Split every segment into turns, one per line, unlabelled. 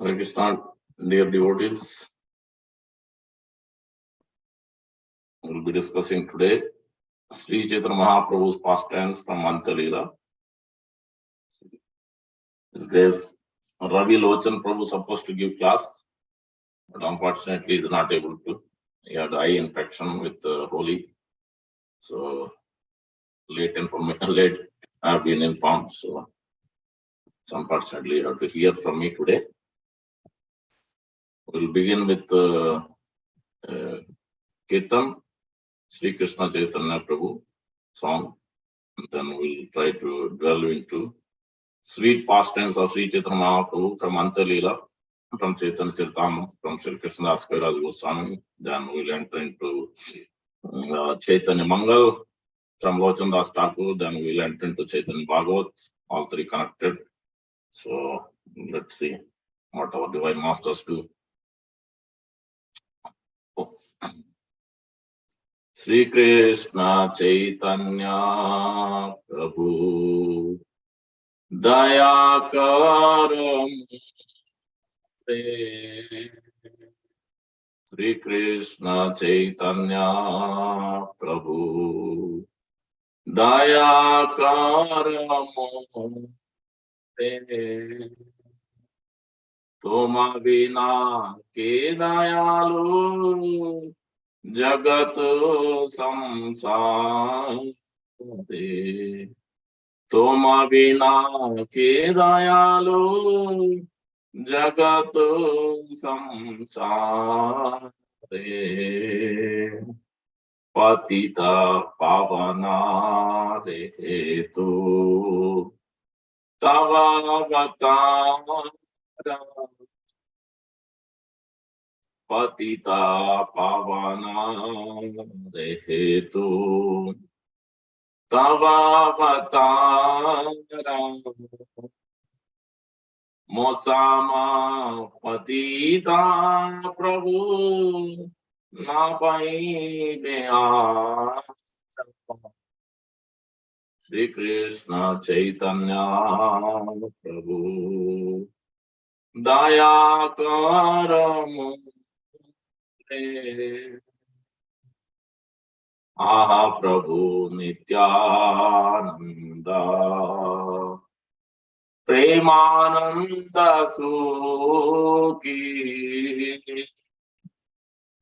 Hare Krishna, dear devotees. We will be discussing today Sri Chaitanya Mahaprabhu's pastimes from Antya-lila. There's Ravi Lochan Prabhu supposed to give class, but unfortunately he is not able to. He had eye infection with Holi, so late I have been informed. So unfortunately you have to hear from me today. We'll begin with Kirtan, Sri Krishna Chaitanya Prabhu song. And then we'll try to delve into sweet pastimes of Sri Chaitanya Mahaprabhu from Antya-lila, from Chaitanya Charitamrita, from Sri Krishnadas Kaviraj Goswami. Then we'll enter into Chaitanya Mangal from Lochandas Thakur. Then we'll enter into Chaitanya Bhagavat, all three connected. So let's see what our divine masters do. Sri Krishna Chaitanya Prabhu Daya Karo Sri Krishna Chaitanya Prabhu Daya Karo Toma Vina Ke Dayalu Jagat Samsare Toma Vina Ke Dayalu Jagat Samsare Patita Pavana Rehetu Tava Avatara Patita Pavana Rehetu Tava Avatara Mosama Patita Prabhu Napai Beya Sri Krishna Chaitanya Prabhu Daya Karam Aha Prabhu Nityananda Premananda Sukhi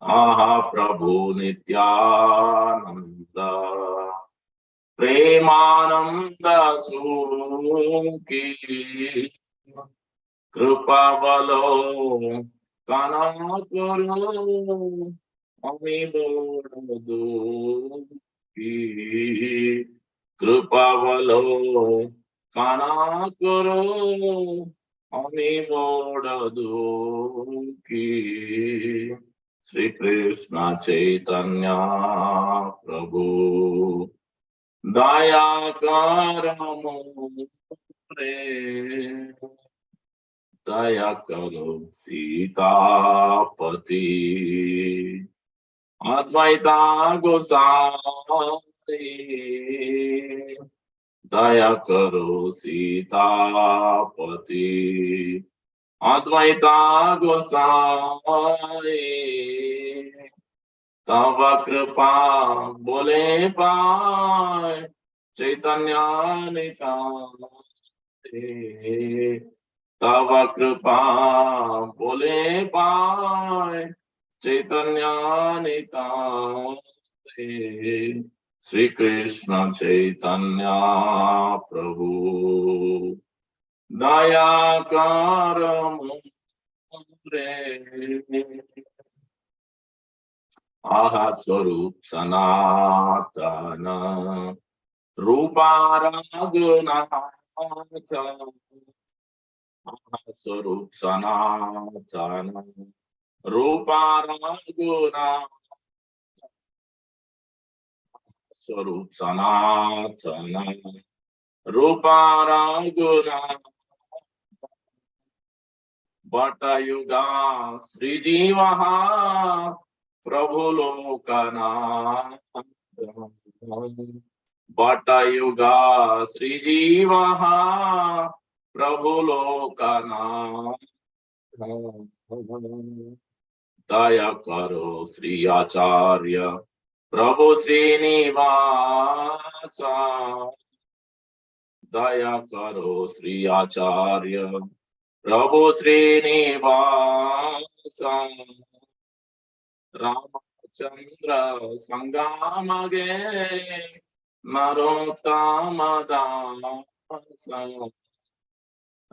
Aha Prabhu Nityananda Premananda Sukhi Kripa Valo Kanakuru Ami Bodu Kripa Valo Kanakuru Ami Bodu Sri Krishna Chaitanya Prabhu Daya Karamo Daya Karo Sitapati Advaita Gosai Daya Karo Sitapati Advaita Gosai Tava Kripa Bole Pai Chaitanya Nityananda Tava Kripa Bole Pai Chaitanya Nityananda Sri Krishna Chaitanya Prabhu Daya Karamure Aha Swarup Sanatana Rupa Raghunatha Swarup Sanatana Rupa Raghunatha Swarup Sanatana Rupa Raghunatha Bhatta Yuga Sri Jivaha Prabhu Lokanatha Bhatta Yuga Sri Jivaha Prabhu Lokanatha Daya Karo Sri Acharya Prabhu Srinivasa. Daya Karo Sri Acharya Prabhu Srinivasa. Ramachandra Sangamage Narottama Dasa.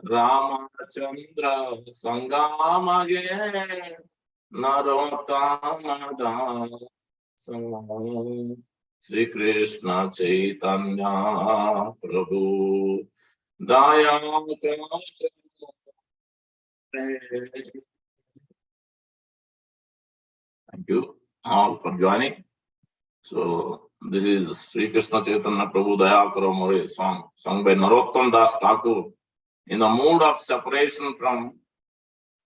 Ramachandra Sangamage Narottama Dasa. Sri Krishna Chaitanya Prabhu Daya. Thank you all for joining. So this is Sri Krishna Chaitanya Prabhu Daya Karo More song sung by Narottam Das Thakur in the mood of separation from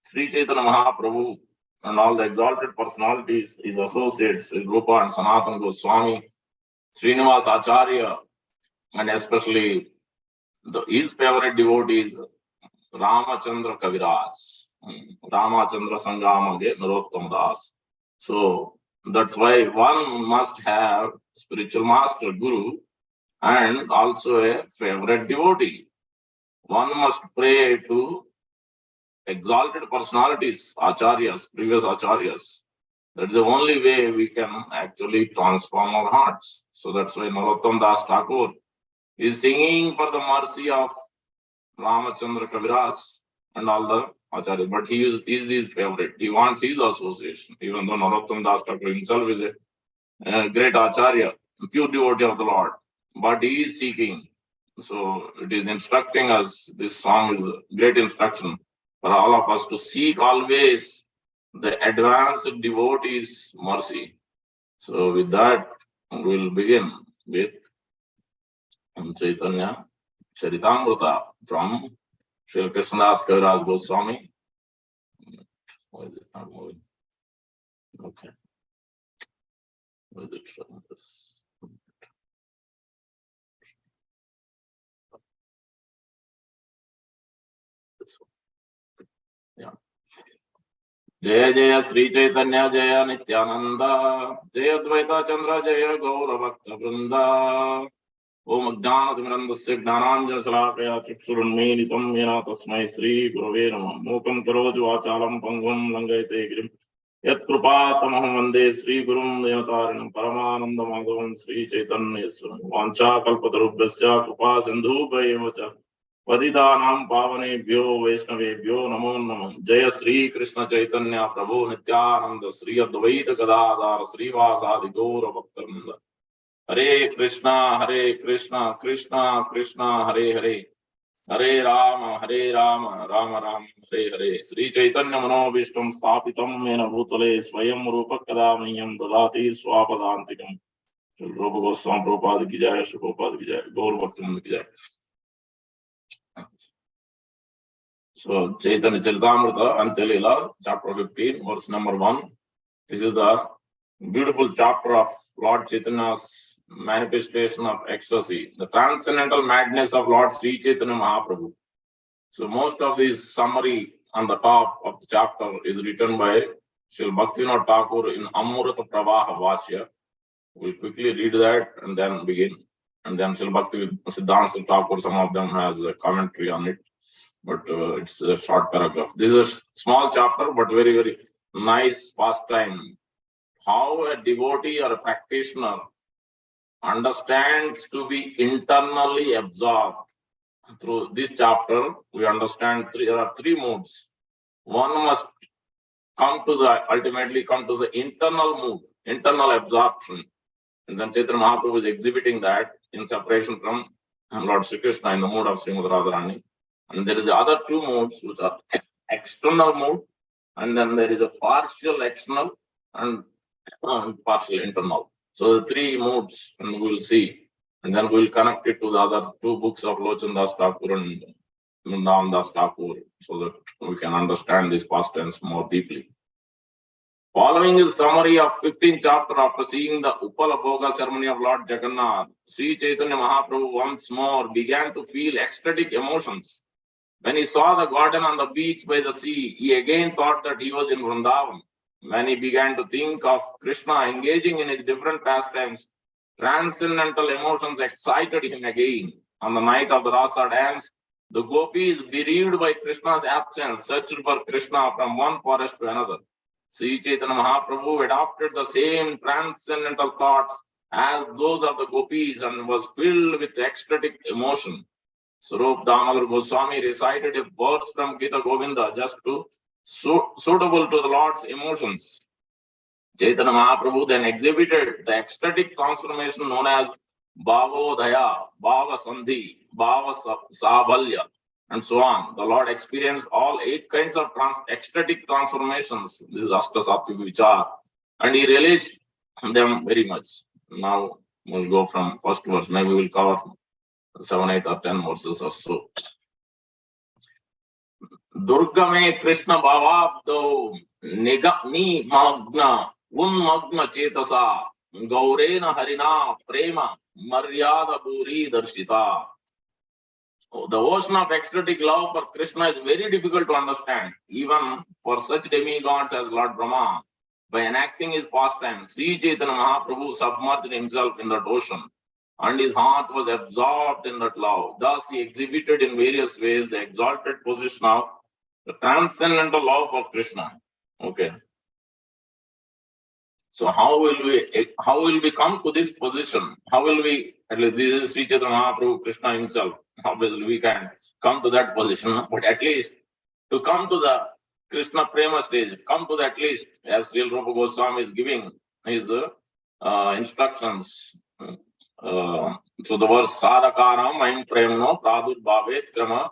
Sri Chaitanya Mahaprabhu and all the exalted personalities, his associates, Sri Rupa and Sanatana Goswami, Srinivas Acharya, and especially his favorite devotees, Ramachandra Kaviraj, Ramachandra Sangamage Narottam Das. So that's why one must have spiritual master, guru, and also a favorite devotee. One must pray to exalted personalities, acharyas, previous acharyas. That's the only way we can actually transform our hearts. So that's why Narottam Das Thakur is singing for the mercy of Ramachandra Kaviraj and all the acharyas. But he is his favorite. He wants his association, even though Narottam Das Thakur himself is a great acharya, pure devotee of the Lord. But he is seeking. So it is instructing us, this song is a great instruction for all of us to seek always the advanced devotee's mercy. So with that, we'll begin with Chaitanya Charitamrita from Sri Krishnadas Kaviraj Goswami. Why is it not moving? Okay. Why is it showing this? Yeah. Jaya Jaya Sri Chaitanya Jaya Nityananda Jaya Dvaita Chandra Jaya Gaura Bhakta Vrinda Om Ajnanatimrandasya Gnananjana Salakaya Chakshurunmilitam Yena Tasmai Sri Gurave Namah Mukam Karoti Vachalam Pangvam Langayate Girim Yat Krupatamaham Vande Sri Gurum Devatarinam Paramananda Madhavam Sri Chaitanya Swaram Vancha Kalpatarubhyasya Krupa Sindhu Bhayavacha Padidanam Pavanebhyo Vaishnavebhyo Namo Namah Jaya Sri Krishna Chaitanya Prabhu Nityananda Sri Advaita Gadadhara Srivasadi Gaura Bhaktavinda Hare Krishna Krishna Krishna Hare Hare Hare Rama Rama Rama Hare Hare Sri Chaitanya Manobishtam Stapitam Mena Bhutale Swayam Rupa Kadamiyam Dadati Swapadantikam Rupa Goswami Prabhupada Ki Jai Shri Prabhupada Ki Jai Gaur Bhaktivinoda Ki Jai. So Chaitanya Charitamrita Antelila, chapter 15, verse number 1. This is the beautiful chapter of Lord Chaitanya's manifestation of ecstasy, the transcendental madness of Lord Sri Chaitanya Mahaprabhu. So most of this summary on the top of the chapter is written by Sri Bhaktivinoda Thakur in Amrita Pravaha Vashya. We'll quickly read that and then begin. And then Sri Bhaktivinoda Thakur, some of them has a commentary on it. But it's a short paragraph. This is a small chapter, but very, very nice pastime. How a devotee or a practitioner understands to be internally absorbed. Through this chapter, we understand there are three modes. One must ultimately come to the internal mood, internal absorption. And then Chaitanya Mahaprabhu is exhibiting that in separation from Lord Sri Krishna in the mood of Srimad Radharani. And there is the other two modes, which are external mood, and then there is a partial external and partial internal. So the three modes, and we'll see. And then we'll connect it to the other two books of Lochan Das Thakur and Namananda Das Thakur, so that we can understand this past tense more deeply. Following is summary of 15th chapter after seeing the Uppala Bhoga ceremony of Lord Jagannath, Sri Chaitanya Mahaprabhu once more began to feel ecstatic emotions. When he saw the garden on the beach by the sea, he again thought that he was in Vrindavan. When he began to think of Krishna engaging in his different pastimes, transcendental emotions excited him again. On the night of the Rasa dance, the gopis, bereaved by Krishna's absence, searched for Krishna from one forest to another. Sri Chaitanya Mahaprabhu adopted the same transcendental thoughts as those of the gopis and was filled with ecstatic emotion. Swarup Damodar Goswami recited a verse from Gita Govinda just to suitable to the Lord's emotions. Chaitanya Mahaprabhu then exhibited the ecstatic transformation known as Bhavodaya, Bhava Sandhi, Bhava Sabhalya, and so on. The Lord experienced all 8 kinds of ecstatic transformations. This is Ashta Sattvic Vichar, and he relished them very much. Now we'll go from first verse. Maybe we'll cover 7, 8, or 10 verses or so. Durgame Krishna Bhavabdo Nigni Magna Unmagna Chetasa Gaurena Harina Prema Maryada Buri Darshita. The ocean of ecstatic love for Krishna is very difficult to understand, even for such demigods as Lord Brahma. By enacting his pastimes, Sri Chaitanya Mahaprabhu submerged himself in that ocean, and his heart was absorbed in that love. Thus, he exhibited in various ways the exalted position of the transcendental love for Krishna. Okay. So how will we come to this position? How will we, at least this is Sri Chaitanya Mahaprabhu, Krishna himself. Obviously, we can come to that position, but at least to come to the Krishna Prema stage, come to that least, as Sri Rupa Goswami is giving his instructions. So the verse Sadhakaram Maim Premno Pradur Bhavet Krama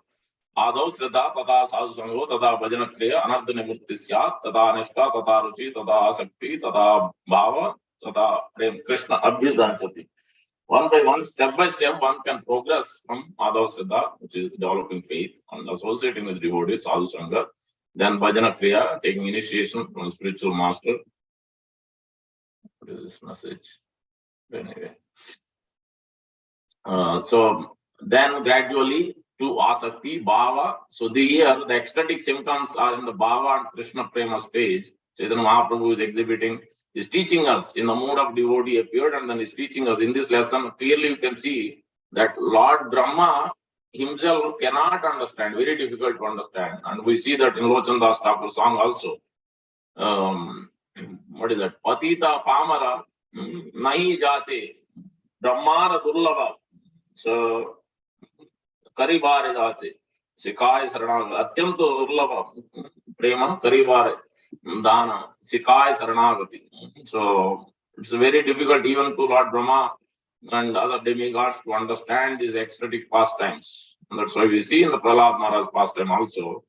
Adhav Siddha Tata Sadhu Sangho Tata Bhajana Kriya Anartha Nivritti Syat Tata Nishta Tata Ruchi Tata Asakti Tata Bhava Tata Prem Krishna Abhyadanchati. One by one, step by step, one can progress from Adhav Siddha, which is developing faith and associating with devotees, Sadhu Sangha. Then Bhajana Kriya, taking initiation from a spiritual master. What is this message? Anyway. So then gradually to Asakti, Bhava. So the ecstatic symptoms are in the Bhava and Krishna Prema stage. Chaitanya Mahaprabhu is exhibiting, is teaching us in the mood of devotee appeared, and then is teaching us in this lesson. Clearly you can see that Lord Brahma himself cannot understand, very difficult to understand. And we see that in Lochan Das Thakur's song also. What is that? Patita Pamara Nahi Jate Brahmara Durlava. So Karibare Jate Sikai Saranagati Atyamto Durlava Prema Karibare Dana Sikai Saranagati. So it's very difficult even to Lord Brahma and other demigods to understand these ecstatic pastimes. And that's why we see in the Prahlad Maharaj pastime also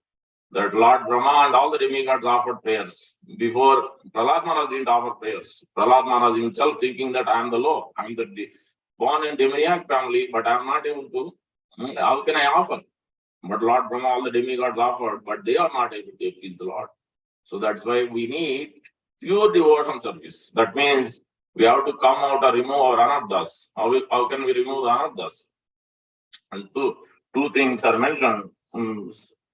that Lord Brahma and all the demigods offered prayers. Before, Prahlad Maharaj didn't offer prayers. Prahlad Maharaj himself thinking that I am the low, I am the born in demoniac family, but I am not able to. How can I offer? But Lord Brahma, all the demigods offered, but they are not able to appease the Lord. So that's why we need pure devotion service. That means we have to come out or remove our anarthas. How can we remove the anarthas? And two things are mentioned.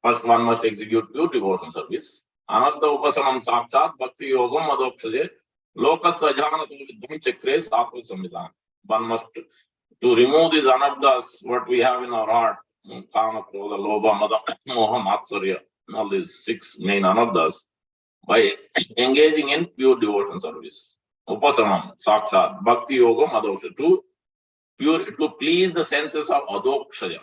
First, one must execute pure devotion service. Anartha upasamam sakshat bhakti yogam adokshaje lokas sajhanatu vidham chakre sattva samvidhan. One must, to remove these anarthas, what we have in our heart, kama, krodha, lobha, mada, moha, matsarya, all these 6 main anarthas, by engaging in pure devotion service. Upasamam, sakshat, bhakti yogam, adoksha, to please the senses of adokshaya.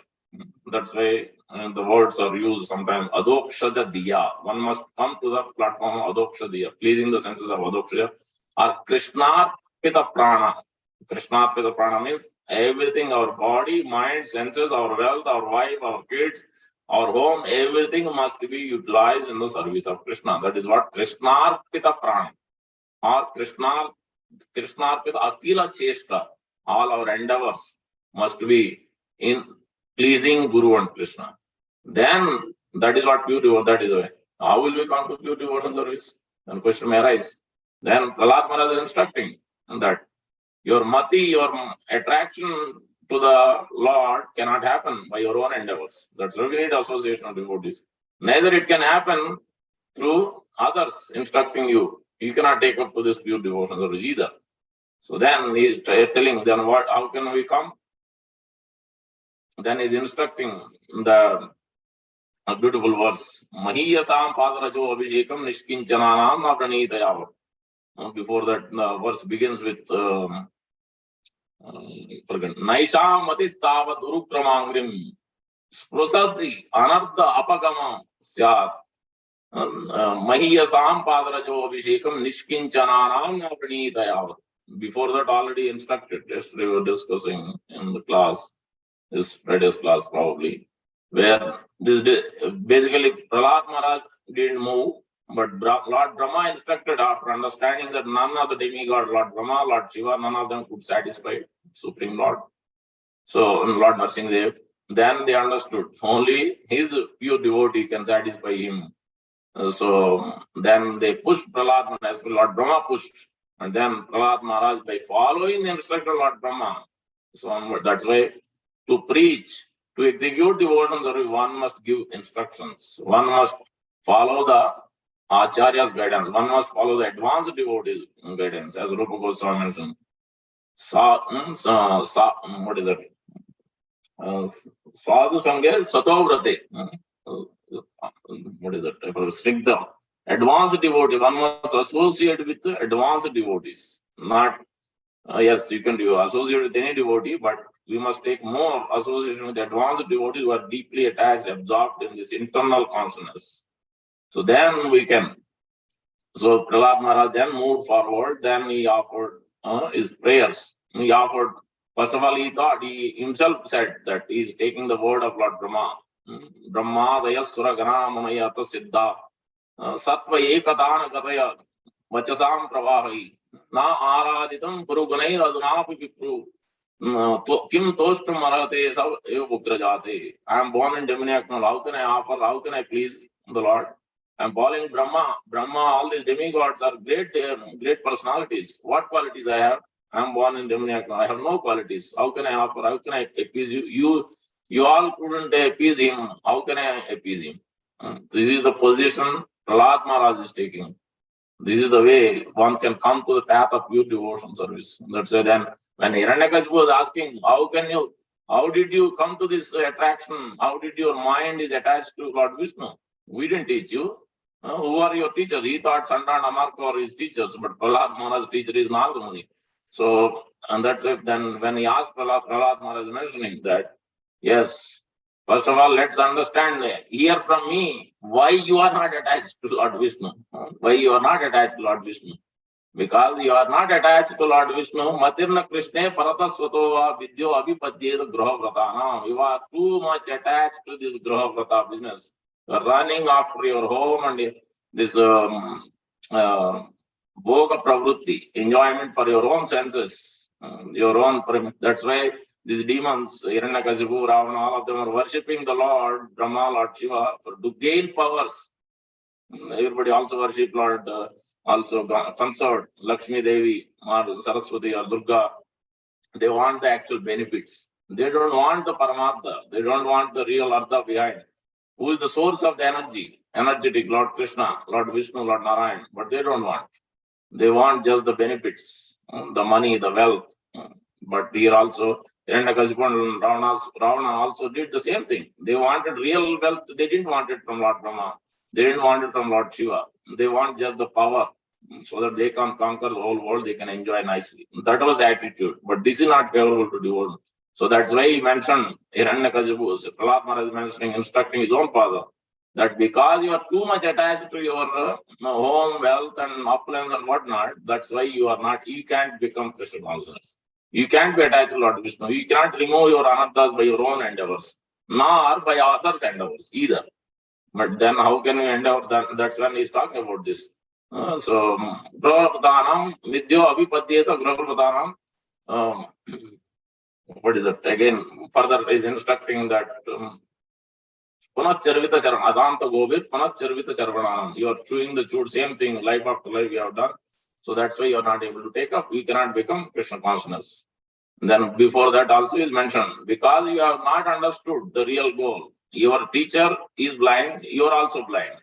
That's why the words are used sometimes, adokshaja diya. One must come to the platform of adoksha diya, pleasing the senses of adokshaya, or krishnarpita prana. Krishnarpita prana means everything, our body, mind, senses, our wealth, our wife, our kids, our home, everything must be utilized in the service of Krishna. That is what Krishnarpita prana, or Krishnarpita akila cheshta. All our endeavors must be in pleasing Guru and Krishna. Then that is what pure devotion, that is the way. How will we come to pure devotion service? Then question may arise. Then Prahlad Maharaj is instructing that your mati, your attraction to the Lord cannot happen by your own endeavors. That's why we need association of devotees. Neither it can happen through others instructing you. You cannot take up to this pure devotion service either. So then he is telling, then what? How can we come? Then he is instructing the beautiful verse. Mahiyasam padarajo abhishekam nishkinchananam napranitayavat. Before that, the verse begins with Naisham matistavat urukramangrim sprusasdi anartha apagama syat. Mahiyasam padarajo abhishekam nishkinchananam napranitayavat. Before that, already instructed. Yesterday we were discussing in the class, this Friday's class probably, where this basically Prahlad Maharaj didn't move, but Lord Brahma instructed after understanding that none of the demigod, Lord Brahma, Lord Shiva, none of them could satisfy Supreme Lord. So Lord Nrsimhadev, then they understood only his pure devotee can satisfy him. So then they pushed Prahlad Maharaj, Lord Brahma pushed. And then Prahlad Maharaj, by following the instruction of Lord Brahma, so onward. That's why to preach, to execute devotion service, one must give instructions. One must follow the Acharya's guidance. One must follow the advanced devotees' guidance, as Rupa Goswami mentioned. What is it? Sadhu Sange Satovrate. What is it? Stricta. Advanced devotee, one must associate with advanced devotees. Not, yes, you can associate with any devotee, but we must take more association with advanced devotees who are deeply attached, absorbed in this internal consciousness. So then we can. So Prahlad Maharaj then moved forward, then he offered his prayers. He offered, first of all, he himself said that he is taking the word of Lord Brahma. Brahma dayasura gana mamayata siddha. Sattva ekadana kataya vachasam pravahi na araditam purugunair adunapi vipru kim toshtam marate sav eva bugrajate. I am born in demoniac now. How can I offer? How can I please the Lord? I am following Brahma. Brahma, all these demigods are great personalities. What qualities I have? I am born in demoniac now. I have no qualities. How can I offer? How can I appease you? You all couldn't appease him. How can I appease him? This is the position Prahlad Maharaj is taking. This is the way one can come to the path of pure devotion service. That's why then when Hiranyakashipu was asking, how did you come to this attraction? How did your mind is attached to Lord Vishnu? We didn't teach you. Who are your teachers? He thought Sandan Amarka are his teachers, but Prahlad Maharaj's teacher is Narada Muni. So, and that's it. Then when he asked Prahlad Maharaj mentioning that, yes, first of all, let's understand, hear from me why you are not attached to Lord Vishnu. Why you are not attached to Lord Vishnu? Because you are not attached to Lord Vishnu. Matirna Krishna Parata Svatova Vidyo Abhipadyeda Graha Vratana. You are too much attached to this Graha Vrata business. You are running after your home and this Bhoga Pravrutti, enjoyment for your own senses, your own. That's why these demons, Hiranyakashipu, Ravana, all of them are worshipping the Lord, Brahma, Lord Shiva, to gain powers. Everybody also worship Lord, also consort Lakshmi Devi, or Saraswati, or Durga. They want the actual benefits. They don't want the Paramartha. They don't want the real Artha behind. Who is the source of the energy? Energetic, Lord Krishna, Lord Vishnu, Lord Narayan. But they don't want. They want just the benefits, the money, the wealth. But here also, Hiranyakashipu and Ravana also did the same thing. They wanted real wealth. They didn't want it from Lord Brahma. They didn't want it from Lord Shiva. They want just the power so that they can conquer the whole world. They can enjoy nicely. That was the attitude. But this is not favorable to devotion. So that's why he mentioned Hiranyakashipu, Prahlad Maharaj is mentioning, instructing his own father, that because you are too much attached to your home, wealth, and opulence and whatnot, that's why you can't become Krishna consciousness. You can't be attached to Lord Vishnu. You cannot remove your anarthas by your own endeavors, nor by others' endeavors either. But then how can we endeavor? That's when he's talking about this. So, Graha Vidyo Abhipadyeta Graha what is it? Again, further is instructing that Punascharvita Charvana, Adanta Gobir, Punascharvita Charvanam. You are chewing the chewed, same thing, life after life we have done. So that's why you are not able to take up. You cannot become Krishna consciousness. Then before that also is mentioned, because you have not understood the real goal. Your teacher is blind, you are also blind.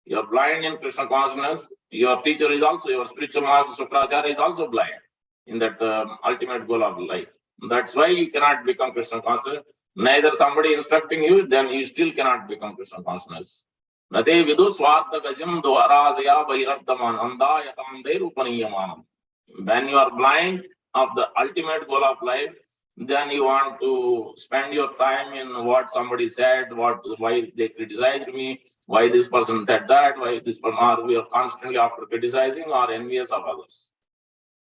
You are blind in Krishna consciousness. Your teacher is also, your spiritual master Sukracharya is also blind in that ultimate goal of life. That's why you cannot become Krishna consciousness. Neither somebody instructing you, then you still cannot become Krishna consciousness. Nate vidu swartha gasyam dvarasaya bahirarthaman andayatam derupaniyamam. When you are blind of the ultimate goal of life, then you want to spend your time in what somebody said, why they criticized me, why this person said that, why this person, or we are constantly after criticizing or envious of others.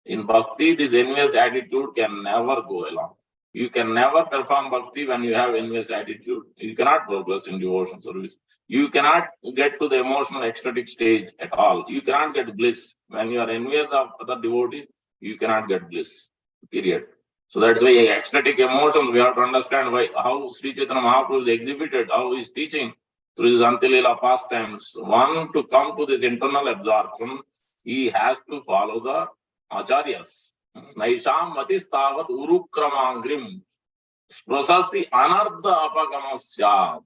In bhakti, this envious attitude can never go along. You can never perform bhakti when you have envious attitude. You cannot progress in devotion service. You cannot get to the emotional ecstatic stage at all. You cannot get bliss. When you are envious of other devotees, you cannot get bliss. Period. So that's why ecstatic emotions, we have to understand why how Sri Chaitanya Mahaprabhu is exhibited, how he is teaching through his Antilila pastimes. One, to come to this internal absorption, he has to follow the acharyas. Naisham matistavat urukramangrim sprasati anardha apagamasya.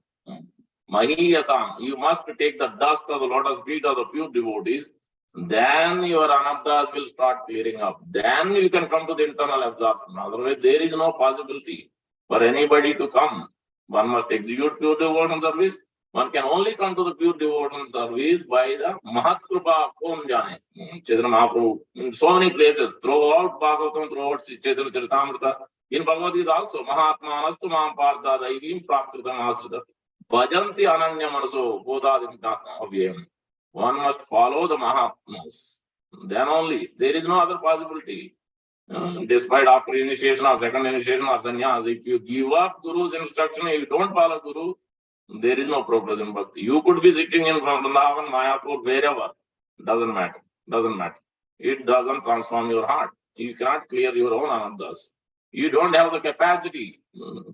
Mahiyasam. You must take the dust of the lotus feet of the pure devotees. Then your anarthas will start clearing up. Then you can come to the internal absorption. Otherwise, there is no possibility for anybody to come. One must execute pure devotion service. One can only come to the pure devotion service by the Mahat Kripa Om Jane. Chaitanya Mahaprabhu, in so many places, throughout Bhagavatam, throughout Chaitanya Charitamrita, in Bhagavad Gita also, Mahatma Anastu Mahampartha Daivim Prakritam Asrita, Bhajanti Ananya Manaso, Bodhadim Avyam. One must follow the Mahatmas. Then only, there is no other possibility. Despite after initiation or second initiation or sannyas, if you give up Guru's instruction, if you don't follow Guru, there is no progress in bhakti. You could be sitting in Vrindavan, Mayapur, wherever. Doesn't matter. Doesn't matter. It doesn't transform your heart. You cannot clear your own anandas. You don't have the capacity.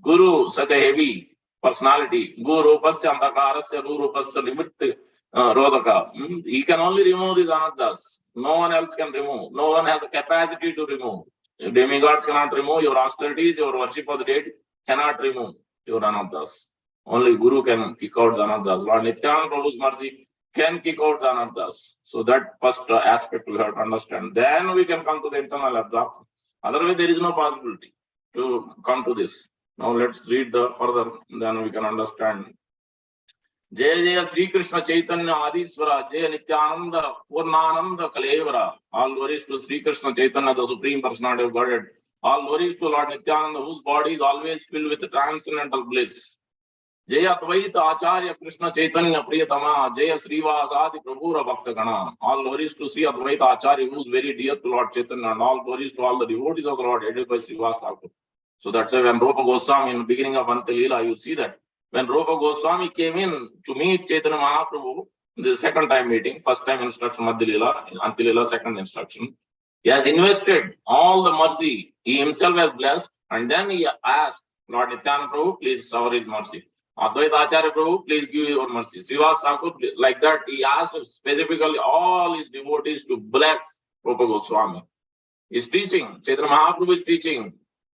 Guru, such a heavy personality. Guru pasya antakarasya guru pasya nimitta rodaka. He can only remove these anandas. No one else can remove. No one has the capacity to remove. Demigods cannot remove your austerities, your worship of the deity cannot remove your anandas. Only Guru can kick out the anarthas. Lord Nityananda Prabhu's mercy can kick out the anarthas. So that first aspect we have to understand. Then we can come to the internal absorption. Otherwise, there is no possibility to come to this. Now let's read the further, then we can understand. Jaya Jaya Sri Krishna Chaitanya Adiswara, Jaya Nityananda Purnananda Kalevara. All glories to Sri Krishna Chaitanya, the Supreme Personality of Godhead. All glories to Lord Nityananda, whose body is always filled with transcendental bliss. Jaya Advaita Acharya Krishna Chaitanya Priyatama, Jaya Srivasadi Prabhura Bhakta Gana. All glories to Sri Advaita Acharya, who is very dear to Lord Chaitanya, and all glories to all the devotees of the Lord, headed by Srivas Thakur. So that's why when Rupa Goswami, in the beginning of Antilila, you see that when Rupa Goswami came in to meet Chaitanya Mahaprabhu, the second time meeting, first time instruction Madhya Antilila, second instruction, he has invested all the mercy. He himself has blessed, and then he asked Lord Nityananda Prabhu, please shower his mercy. Advaita Acharya Prabhu, please give your mercy. Srivas Thakur, like that, he asked specifically all his devotees to bless Rupa Goswami. He's teaching, Chaitanya Mahaprabhu is teaching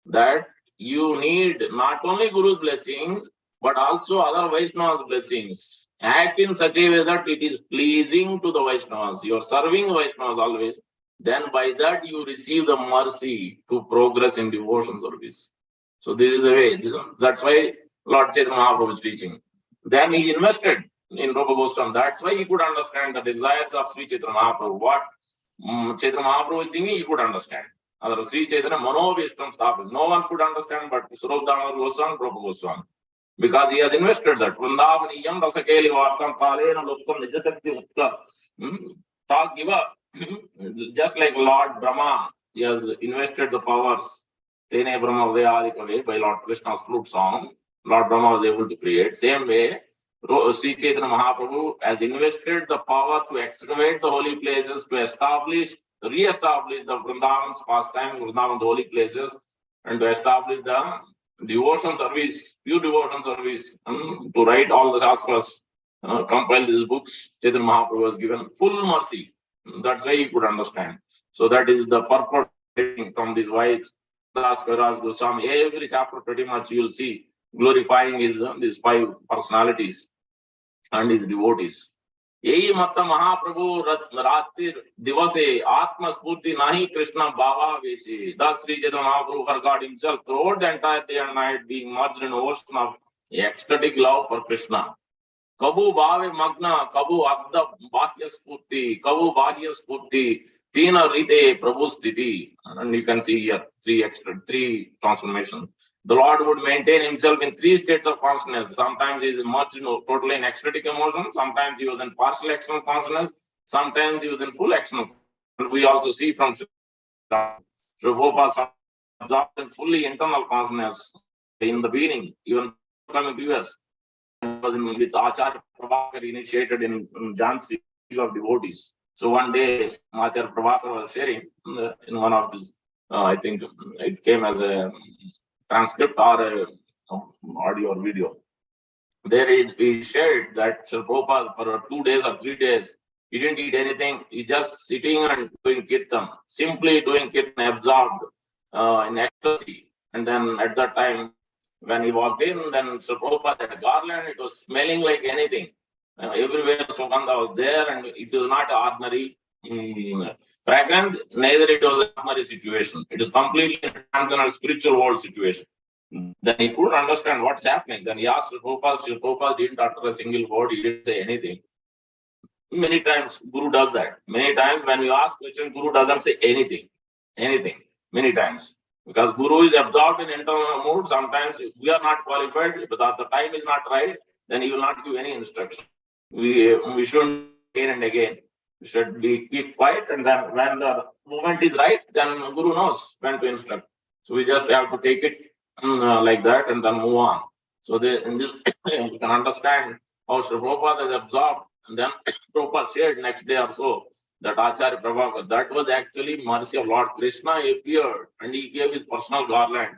that you need not only Guru's blessings, but also other Vaishnavas' blessings. Act in such a way that it is pleasing to the Vaishnavas. You are serving Vaishnavas always. Then by that you receive the mercy to progress in devotion service. So this is the way. That's why Lord Chaitanya Mahaprabhu is teaching. Then he invested in Rupa Goswami. That's why he could understand the desires of Sri Chaitanya Mahaprabhu. What Chaitanya Mahaprabhu is thinking, he could understand. Other Sri Chaitanya Manovishtam Stapil. No one could understand but Swarup Damodar Goswami, Rupa Goswami. Because he has invested that. Vrindavaniyam rasakeli vartam kalena luptam nijasakti utka. Give up. Just like Lord Brahma, he has invested the powers. Tene Brahma Vayadikave by Lord Krishna's flute song. Lord Brahma was able to create. Same way, Sri Chaitanya Mahaprabhu has invested the power to excavate the holy places, to re-establish the Vrindavan's pastimes, Vrindavan's holy places, and to establish the devotion service, pure devotion service, to write all the Shastras, compile these books. Chaitanya Mahaprabhu was given full mercy. That's why he could understand. So that is the purpose from this wise Kaviraj Goswami, every chapter pretty much you will see glorifying his these 5 personalities and his devotees. यही मत महाप्रभु रात्रि दिवसे आत्म स्फूर्ति नाही कृष्ण बाबा वेशे. Thus Sri Chaitanya Mahaprabhu forgot himself throughout the entire day and night, being merged in ocean of ecstatic love for Krishna. कबू भावे मग्न कबू अब्द बाह्य स्फूर्ति कबू बाह्य स्फूर्ति तीन रीते प्रभु स्थिति. And you can see here three transformations. The Lord would maintain himself in 3 states of consciousness. Sometimes he is immersed in totally in ecstatic emotion. Sometimes he was in partial actional consciousness. Sometimes he was in full actional. And we also see from Prabhupada absorbed in fully internal consciousness in the beginning, even coming to US. Was with Acharya Prabhakar initiated in Jhansi of devotees. So one day, Acharya Prabhakar was sharing in one of his, I think it came as a transcript or a audio or video. There is, he shared that Sri Prabhupada for 2 days or 3 days, he didn't eat anything. He's just sitting and doing kirtan, simply doing kirtan, absorbed in ecstasy. And then at that time, when he walked in, then Sri Prabhupada had a garland. It was smelling like anything. Everywhere Sugandha was there, and it was not ordinary fragrance, neither it was an ordinary situation. It is completely a transcendental spiritual world situation. Then he couldn't understand what's happening. Then he asked Sri Prabhupada. Sri Prabhupada didn't utter a single word. He didn't say anything. Many times Guru does that. Many times when you ask questions, Guru doesn't say anything. Many times. Because Guru is absorbed in internal mood. Sometimes we are not qualified, but if the time is not right, then he will not give any instruction. We shouldn't again and again. We should keep quiet, and then when the moment is right, then Guru knows when to instruct. So we just have to take it like that and then move on. So in this, you can understand how Sri Prabhupada is absorbed. And then Prabhupada shared next day or so that Acharya Prabhakar, that was actually mercy of Lord Krishna appeared and he gave his personal garland.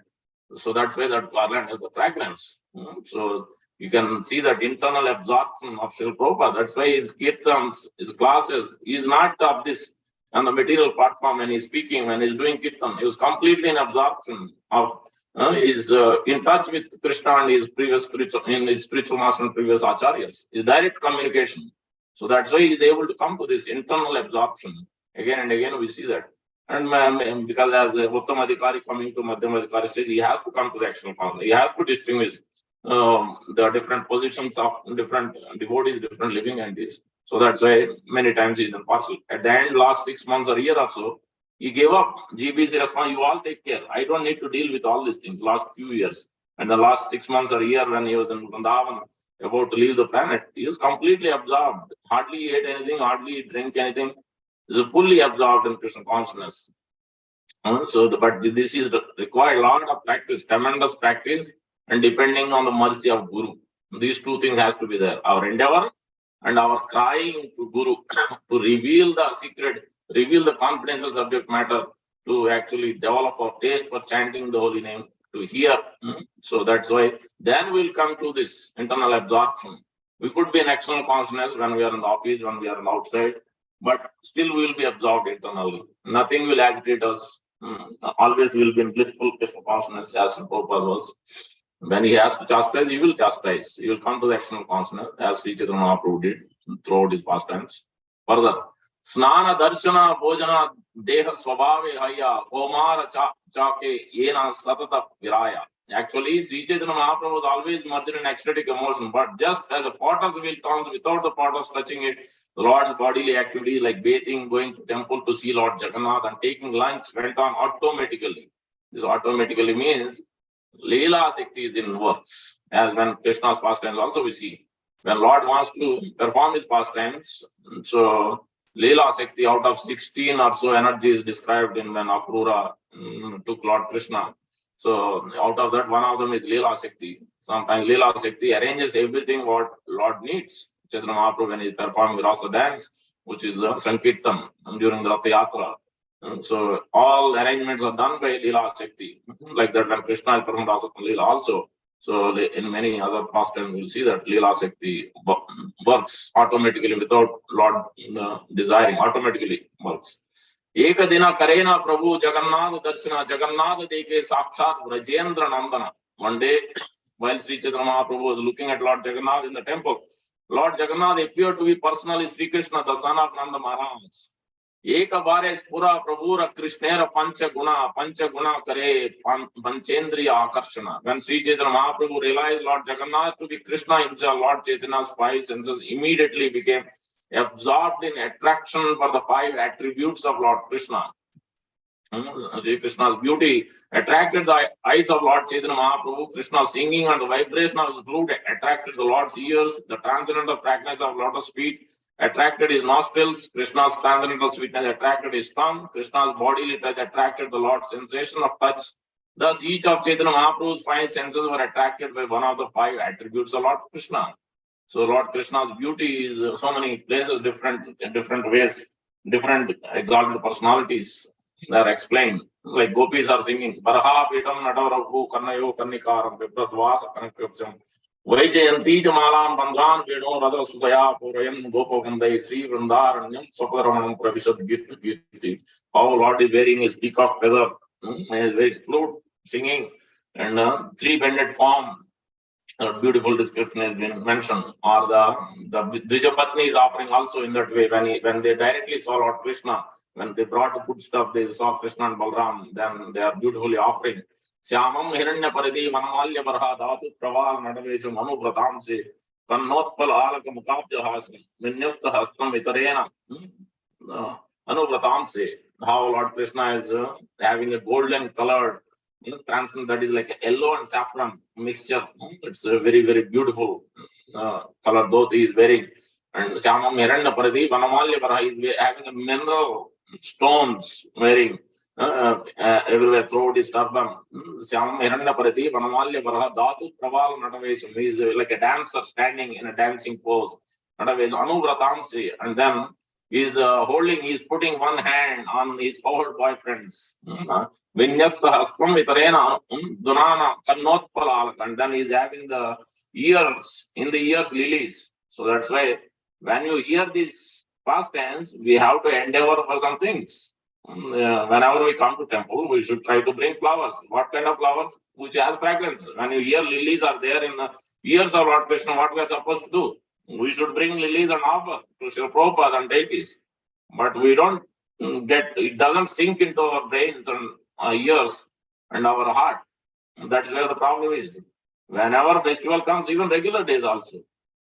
So that's why that garland has the fragrance. So you can see that internal absorption of Sri Prabhupada. That's why his kirtans, his classes, he's not of this on the material platform when he's speaking, when he's doing kirtan. He was completely in absorption of, is in touch with Krishna and his spiritual master and previous acharyas. His direct communication. So that's why he's able to come to this internal absorption. Again and again we see that. And because as Uttam Adhikari coming to Madhyam Adhikari stage, he has to come to the actual concept. He has to distinguish the different positions of different devotees, different living entities. So that's why many times he's impartial. At the end, last 6 months or year or so, he gave up. GB's response, you all take care. I don't need to deal with all these things last few years. And the last 6 months or year when he was in Vrindavan, about to leave the planet, he is completely absorbed. Hardly ate anything, hardly drink anything. He is fully absorbed in Krishna consciousness. But this is required a lot of practice, tremendous practice, and depending on the mercy of Guru. These 2 things has to be there. Our endeavor and our crying to Guru to reveal the secret, reveal the confidential subject matter, to actually develop a taste for chanting the holy name, to hear. So that's why then we'll come to this internal absorption. We could be in external consciousness when we are in the office, when we are on the outside, but still we will be absorbed internally. Nothing will agitate us. Always we will be in blissful consciousness as Prabhupada was. When he has to chastise, he will chastise. He will come to the external consciousness as Sri Chaitanya Mahaprabhu did throughout his pastimes. Further, Snana Darshana Bhojana Deha Swabhave Haya Komara Chake Yena Satata Viraya. Actually, Sri Chaitanya Mahaprabhu was always merged in ecstatic emotion, but just as a potter's wheel turns without the potter touching it, the Lord's bodily activities like bathing, going to temple to see Lord Jagannath, and taking lunch went on automatically. This automatically means Leela Shakti is in works. As when Krishna's pastimes also we see. When Lord wants to perform his pastimes, so Leela Shakti, out of 16 or so energies described in when Akrura took Lord Krishna. So out of that, one of them is Leela Shakti. Sometimes Leela Shakti arranges everything what Lord needs. Chaitanya Mahaprabhu, when he is performing Rasa dance, which is Sankirtan during the Rath Yatra. So all arrangements are done by Leela Shakti. Like that when Krishna is performing Rasa Leela also. So in many other pastimes, we'll see that Leela Shakti works automatically without Lord desiring, automatically works. Eka dina karena Prabhu Jagannath Darshana, Jagannath deke Sakshat Vrajendra Nandana. One day, while Sri Chaitanya Mahaprabhu was looking at Lord Jagannath in the temple, Lord Jagannath appeared to be personally Sri Krishna, the son of Nanda Maharaj. Eka bares pura Prabhura Krishnera Pancha Guna Kare Panchendriya Akarshana. When Sri Chaitanya Mahaprabhu realized Lord Jagannath to be Krishna himself, Lord Chaitanya's five senses immediately became absorbed in attraction for the five attributes of Lord Krishna. Sri Krishna's beauty attracted the eyes of Lord Chaitanya Mahaprabhu. Krishna's singing and the vibration of his flute attracted the Lord's ears. The transcendental fragrance of lotus feet attracted his nostrils. Krishna's transcendental sweetness attracted his tongue. Krishna's bodily touch attracted the Lord's sensation of touch. Thus, each of Chaitanya Mahaprabhu's five senses were attracted by one of the five attributes of Lord Krishna. So, Lord Krishna's beauty is so many places, in different ways, different exalted personalities. They are explained. Like gopis are singing, Barha Pitam Nadavravu Karnayo Karnikaram Vipradvasa Kankapsam Vaijayanti Jamalam Bandhan Vedo Radha Sudaya Purayam Gopakandai Sri Vrindaranyam Saparamanam Pravishad Girti. How Lord is wearing his peacock feather, his very flute singing, and three-bended form. A beautiful description has been mentioned. Or the Dvijapatni is offering also in that way. When they directly saw Lord Krishna, when they brought the food stuff, they saw Krishna and Balram, then they are beautifully offering. Syamam Hiranya Paridi Vanamalya Barha Dhatu Praval Nadavesham Anubratamse Kannotpal Alaka Mukabjahasam Vinyasta Hastam Vitarena Anubratamse. How Lord Krishna is having a golden colored transcend that is like a yellow and saffron mixture. It's a very, very beautiful color dhoti is wearing. And Syamam Hiranya Paridi Vanamalya Barha is having a mineral stones wearing everywhere throughout his turban. Syamam Hiranya Parati Vanamalya Barha Dhatu Praval Nadavesham. He is like a dancer standing in a dancing pose. Nadavesham Anubratamsi. And then he is putting one hand on his powered boyfriends. Vinyasta Hastam Vitarena Dunana Kannotpala. And then he is having the ears, in the ears lilies. So that's why when you hear these past tense, we have to endeavor for some things. Whenever we come to temple, we should try to bring flowers. What kind of flowers? Which has fragrance. When you hear lilies are there in the ears of Lord Krishna, what we are supposed to do? We should bring lilies and offer to Srila Prabhupada and deities. But we don't it doesn't sink into our brains and our ears and our heart. That's where the problem is. Whenever festival comes, even regular days also,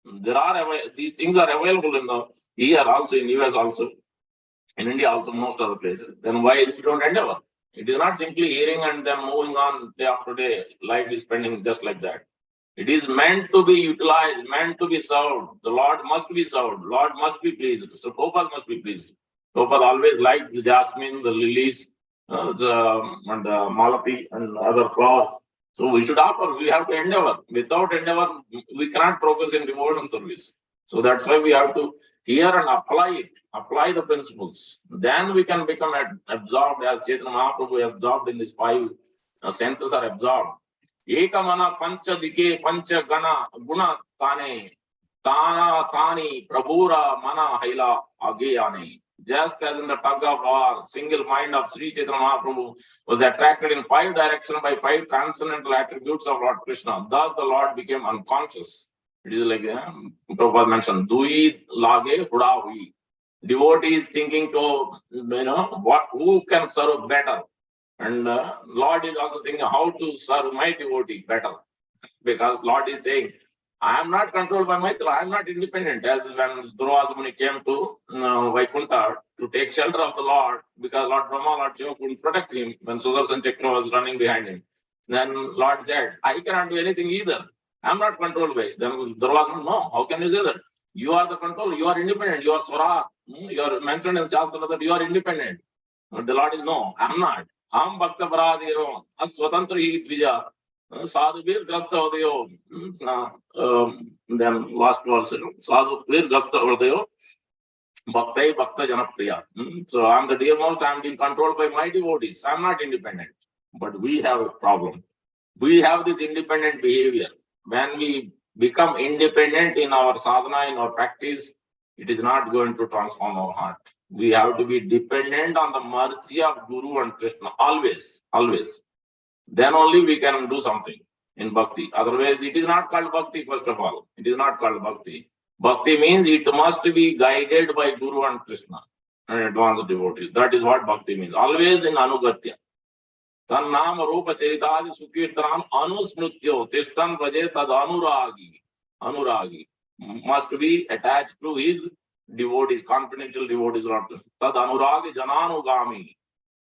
these things are available in the here also, in US also, in India also, most other places. Then why we don't endeavor? It is not simply hearing and then moving on day after day. Life is spending just like that. It is meant to be utilized, meant to be served. The Lord must be served. Lord must be pleased. So Prabhupada must be pleased. Prabhupada always liked the jasmine, the lilies, and the malati and other flowers. So we should offer. We have to endeavor. Without endeavor, we cannot progress in devotion service. So that's why we have to hear and apply it, apply the principles. Then we can become absorbed, as Chaitanya Mahaprabhu absorbed in these five senses are absorbed. Ekamana pancha dike pancha guna tane tana tani prabhura mana haila ageyane. Just as in the tug of war, single mind of Sri Chaitanya Mahaprabhu was attracted in five directions by five transcendental attributes of Lord Krishna. Thus the Lord became unconscious. It is like Prabhupada mentioned, Dui lage huda hui. Devotee is thinking to, who can serve better. And Lord is also thinking how to serve my devotee better. Because Lord is saying, I am not controlled by myself, I am not independent. As when Durvasa Muni came to Vaikuntha to take shelter of the Lord, because Lord Brahma, Lord Shiva couldn't protect him when Sudarshan Chakra was running behind him. Then Lord said, I cannot do anything either. I am not controlled by. Then Durvasa Muni, no, how can you say that? You are the control, you are independent, you are Swara. You are mentioned in Shastra that you are independent. But the Lord is, no, I am not. Am Bhakta Paradiro, Aswatantri Dvija. Sadhu Bir Grasta Hodayo. Then last verse, Sadhu Bir Grasta Hodayo. Bhaktai Bhakta Janapriya. So I am the dearmost, I am being controlled by my devotees. I am not independent. But we have a problem. We have this independent behavior. When we become independent in our sadhana, in our practice, it is not going to transform our heart. We have to be dependent on the mercy of Guru and Krishna, always, always. Then only we can do something in bhakti. Otherwise, it is not called bhakti, first of all. It is not called bhakti. Bhakti means it must be guided by Guru and Krishna, and advanced devotees. That is what bhakti means. Always in anugatya. Tannam rupa charitadi sukirtanam anusmrityo tishtan vaje tad anuragi. Anuragi must be attached to his devotees, confidential devotees. Tad anuragi jananugami.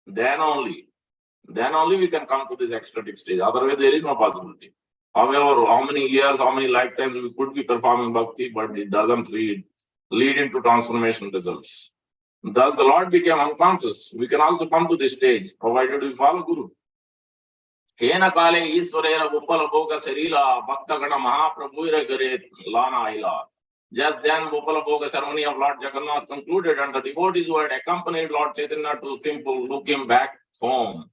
Then only we can come to this ecstatic stage. Otherwise, there is no possibility. However, how many years, how many lifetimes we could be performing bhakti, but it doesn't lead into transformation results. Thus, the Lord became unconscious. We can also come to this stage, provided we follow Guru. Kena kale Iswarera Gopala Bhoga Sarila Bhakta Gana Mahaprabhuira Gare Lana Ila. Just then, Gopala Bhoga ceremony of Lord Jagannath concluded, and the devotees who had accompanied Lord Chaitanya to the temple took him back home.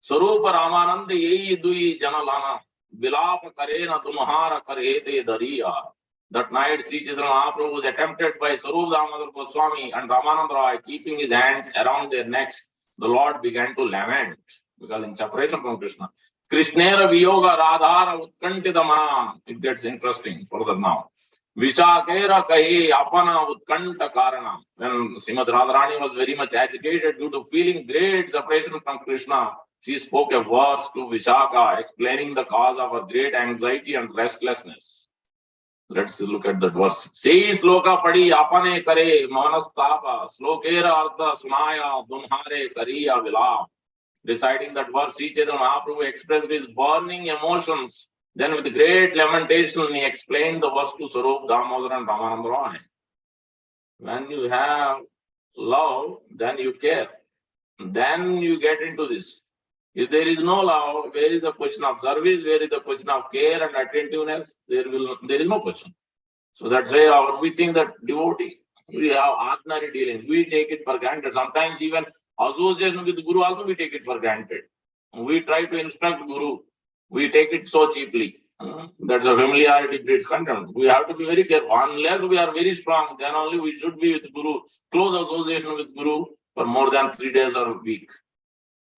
Sarupa Ramananda Yeyi Dui Janalana Vilapa Karena Tumhara Karhete Dariya. That night, Sri Chaitanya Mahaprabhu was attempted by Sarup Damodar Goswami and Ramananda Roy, keeping his hands around their necks. The Lord began to lament because in separation from Krishna. Krishnera Viyoga Radhara Utkantita Manam. It gets interesting further now. Vishakera Kahi Apana Utkanta Karana. When Srimad Radharani was very much agitated due to feeling great separation from Krishna, she spoke a verse to Vishaka explaining the cause of her great anxiety and restlessness. Let's look at that verse. Sei sloka padi apane kare manastapa slokera artha sunaya dunhare kariya vilap. Reciting that verse, Sri Chaitanya Mahaprabhu expressed his burning emotions. Then with great lamentation, he explained the verse to Sarup Damodar and Ramananda Roy. When you have love, then you care. Then you get into this. If there is no love, where is the question of service? Where is the question of care and attentiveness? There is no question. So that's why we think that devotee, we have ordinary dealings. We take it for granted. Sometimes even association with Guru also we take it for granted. We try to instruct Guru. We take it so cheaply. That's a familiarity breeds contempt. We have to be very careful. Unless we are very strong, then only we should be with Guru. Close association with Guru for more than 3 days or a week.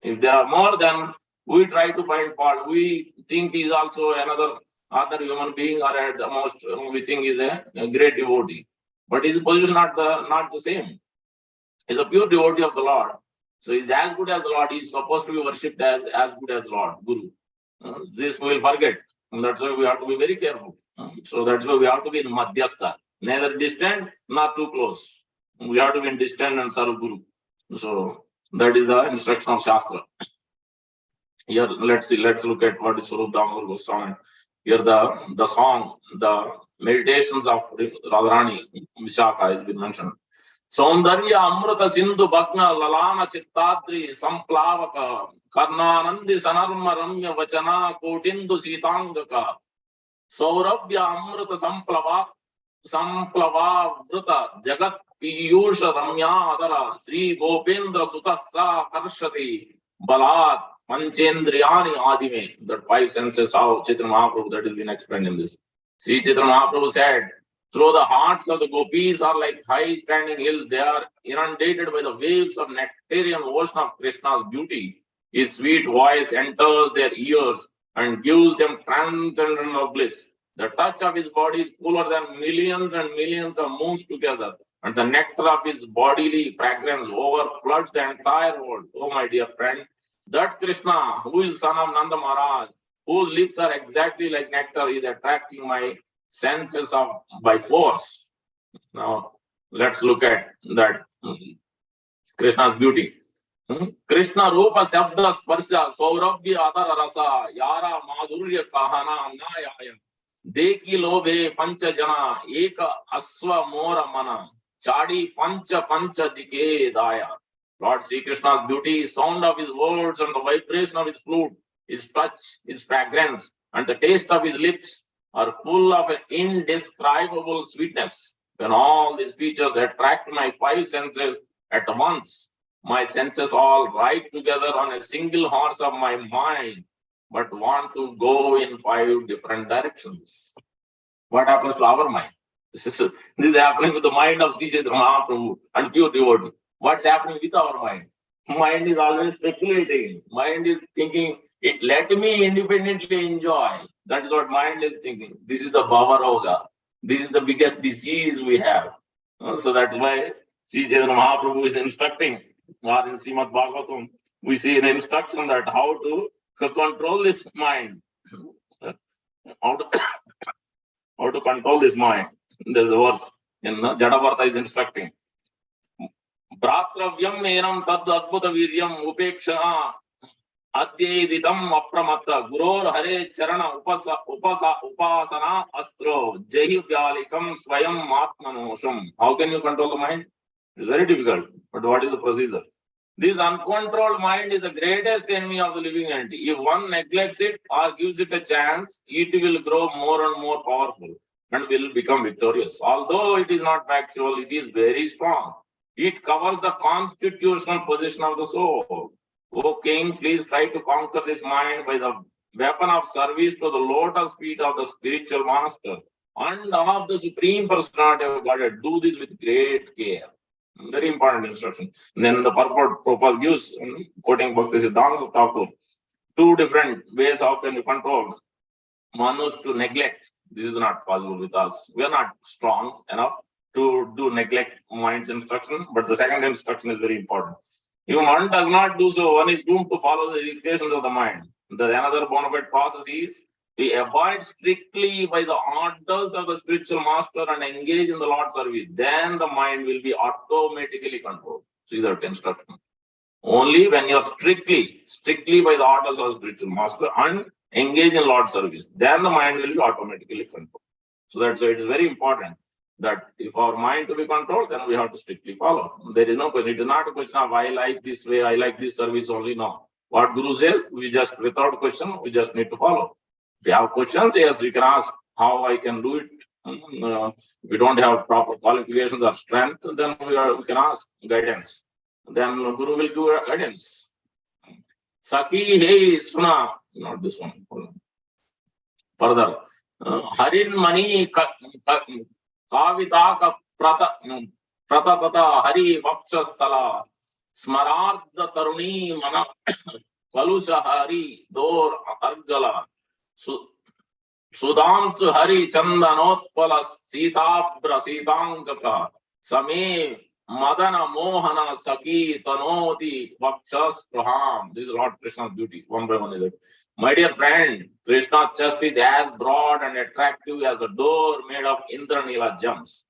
If there are more, then we try to find fault. We think he is also another human being, or at the most we think is a great devotee. But his position not the same. He is a pure devotee of the Lord. So he is as good as the Lord. He is supposed to be worshipped as good as Lord, Guru. This we will forget. And that's why we have to be very careful. So that's why we have to be in Madhyastha. Neither distant, not too close. We have to be in distant and serve Guru. So that is the instruction of Shastra. Here, let's look at what is Sarup Damodar Goswami. Here the song, the meditations of Radharani Vishaka has been mentioned. Saundarya Amrita Sindhu Bhagna Lalana Chittadri Samplavaka Karnanandi Sanarma Ramya Vachana Kotindu Sitangaka Saurabhya Amrita Samplava Vrita Jagat Piyusha Ramya Adara Sri Gopendra Sutasa Karshati Balat Panchendriyani Adime. That 5 senses of Chaitanya Mahaprabhu that has been explained in this. Sri Chaitanya Mahaprabhu said, through the hearts of the gopis are like high standing hills. They are inundated by the waves of nectarian ocean of Krishna's beauty. His sweet voice enters their ears and gives them transcendental bliss. The touch of his body is cooler than millions and millions of moons together, and the nectar of his bodily fragrance overfloods the entire world. Oh, my dear friend, that Krishna, who is son of Nanda Maharaj, whose lips are exactly like nectar, is attracting my senses by force. Now, let's look at that Krishna's beauty. Krishna Rupa Sabda Sparsha Saurabhya Adara Rasa Yara Madhurya Kahana Nayaya Deki Lobe Pancha Jana Eka Aswa Mora Mana Chadi Pancha Dike Daya. Lord Sri Krishna's beauty, sound of his words and the vibration of his flute, his touch, his fragrance, and the taste of his lips are full of an indescribable sweetness. When all these features attract my 5 senses at once, my senses all ride together on a single horse of my mind, but want to go in 5 different directions. What happens to our mind? This is happening with the mind of Sri Chaitanya Mahaprabhu and pure devotee. What's happening with our mind? Mind is always speculating. Mind is thinking, let me independently enjoy. That is what mind is thinking. This is the Bhava Roga. This is the biggest disease we have. So that's why Sri Chaitanya Mahaprabhu is instructing, or in Srimad Bhagavatam, we see an instruction that how to control this mind. How to control this mind. There's a verse in Jadavartha is instructing. Bratravyam neram tad adbhuta viryam upekshana adyeditam apramatta guror hare charana upasana astro jahi vyalikam swayam atmanosham. How can you control the mind? It's very difficult. But what is the procedure? This uncontrolled mind is the greatest enemy of the living entity. If one neglects it or gives it a chance, it will grow more and more powerful and will become victorious. Although it is not factual, it is very strong. It covers the constitutional position of the soul. O king, please try to conquer this mind by the weapon of service to the lotus feet of the spiritual master and of the Supreme Personality of Godhead. Do this with great care. Very important instruction. Then the purport Prabhupada gives, quoting Bhaktisiddhanta Thakur, two different ways how can you control. One is to neglect. This is not possible with us. We are not strong enough to do neglect mind's instruction, but the second instruction is very important. If one does not do so, one is doomed to follow the dictations of the mind. Another bona fide process is to abide strictly by the orders of the spiritual master and engage in the Lord's service. Then the mind will be automatically controlled. See that instruction. Only when you are strictly by the orders of the spiritual master and engage in Lord's service, then the mind will be automatically controlled. So that's why it is very important that if our mind to be controlled, then we have to strictly follow. There is no question. It is not a question of I like this way, I like this service only. No. What Guru says, we just, without question, we just need to follow. If you have questions, yes, we can ask how I can do it. We don't have proper qualifications or strength, then we can ask guidance. Then Guru will give guidance. Saki hey suna, not this one. Further, Harin mani kavita prata tata hari vakshastala smararda taruni mana kalusha hari dor argala Sudamsu hari chandanotpala sitabra sitangaka same madana mohana saki tanoti vakshas praham. This is Lord Krishna's beauty. One by one is it. My dear friend, Krishna's chest is as broad and attractive as a door made of Indranila gems.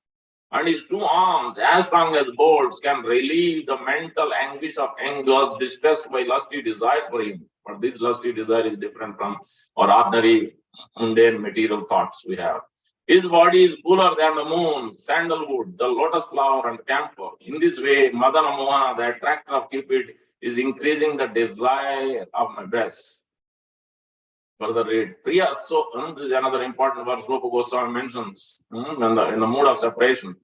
And his two arms, as strong as bolts, can relieve the mental anguish of angels distressed by lusty desires for him. But this lusty desire is different from our ordinary mundane material thoughts we have. His body is cooler than the moon, sandalwood, the lotus flower, and camphor. In this way, Madana Mohana, the attractor of Cupid, is increasing the desire of my breast. Further read. Priya, so this is another important verse Rupa Goswami mentions in the mood of separation.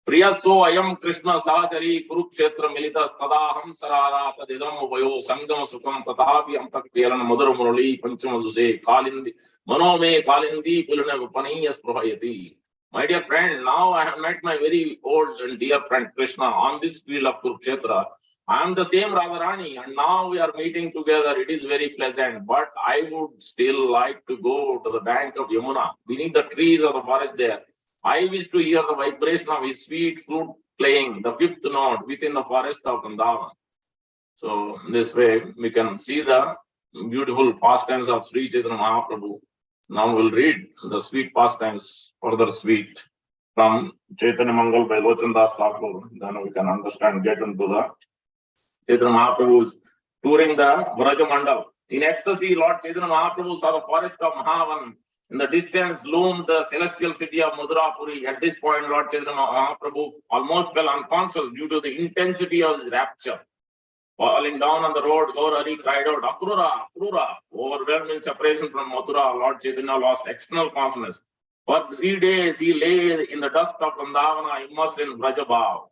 Priya so ayam Krishna sahachari kurukshetra milita tadaham sarara tadidam upayo sangam sukam tatapi amtak pelan madhura murali panchamaduse kalindi manome kalindi pulana paniyas prahayati. My dear friend, now I have met my very old and dear friend Krishna on this field of Kurukshetra. I am the same Radharani, and now we are meeting together. It is very pleasant, but I would still like to go to the bank of Yamuna, beneath the trees of the forest there. I wish to hear the vibration of his sweet flute playing the fifth note within the forest of Vrindavan. So this way we can see the beautiful pastimes of Sri Chaitanya Mahaprabhu. Now we'll read the sweet pastimes, further sweet, from Chaitanya Mangal by Lochan Das Thakur. Then we can understand, get into the Chaitanya Mahaprabhu is touring the Vraja Mandal. In ecstasy, Lord Chaitanya Mahaprabhu saw the forest of Mahavan. In the distance loomed the celestial city of Madhurapuri. At this point, Lord Chaitanya Mahaprabhu almost fell unconscious due to the intensity of his rapture. Falling down on the road, Gaurari cried out, Akrura, Akrura. Overwhelmed in separation from Mathura, Lord Chaitanya lost external consciousness. For 3 days, he lay in the dust of Vrindavana, immersed in Vrajabhav.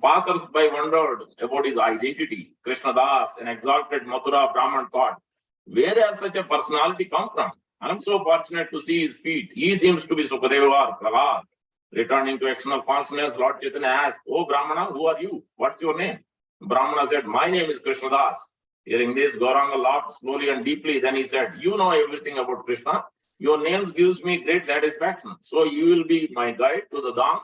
Passers-by wondered about his identity. Krishna Das, an exalted Mathura Brahman, thought, where has such a personality come from? I am so fortunate to see his feet. He seems to be Sukadeva or Prahlad. Returning to external consciousness, Lord Chaitanya asked, "Oh Brahmana, who are you? What's your name?" Brahmana said, "My name is Krishnadas." Hearing this, Gauranga laughed slowly and deeply. Then he said, "You know everything about Krishna. Your name gives me great satisfaction. So you will be my guide to the Dham.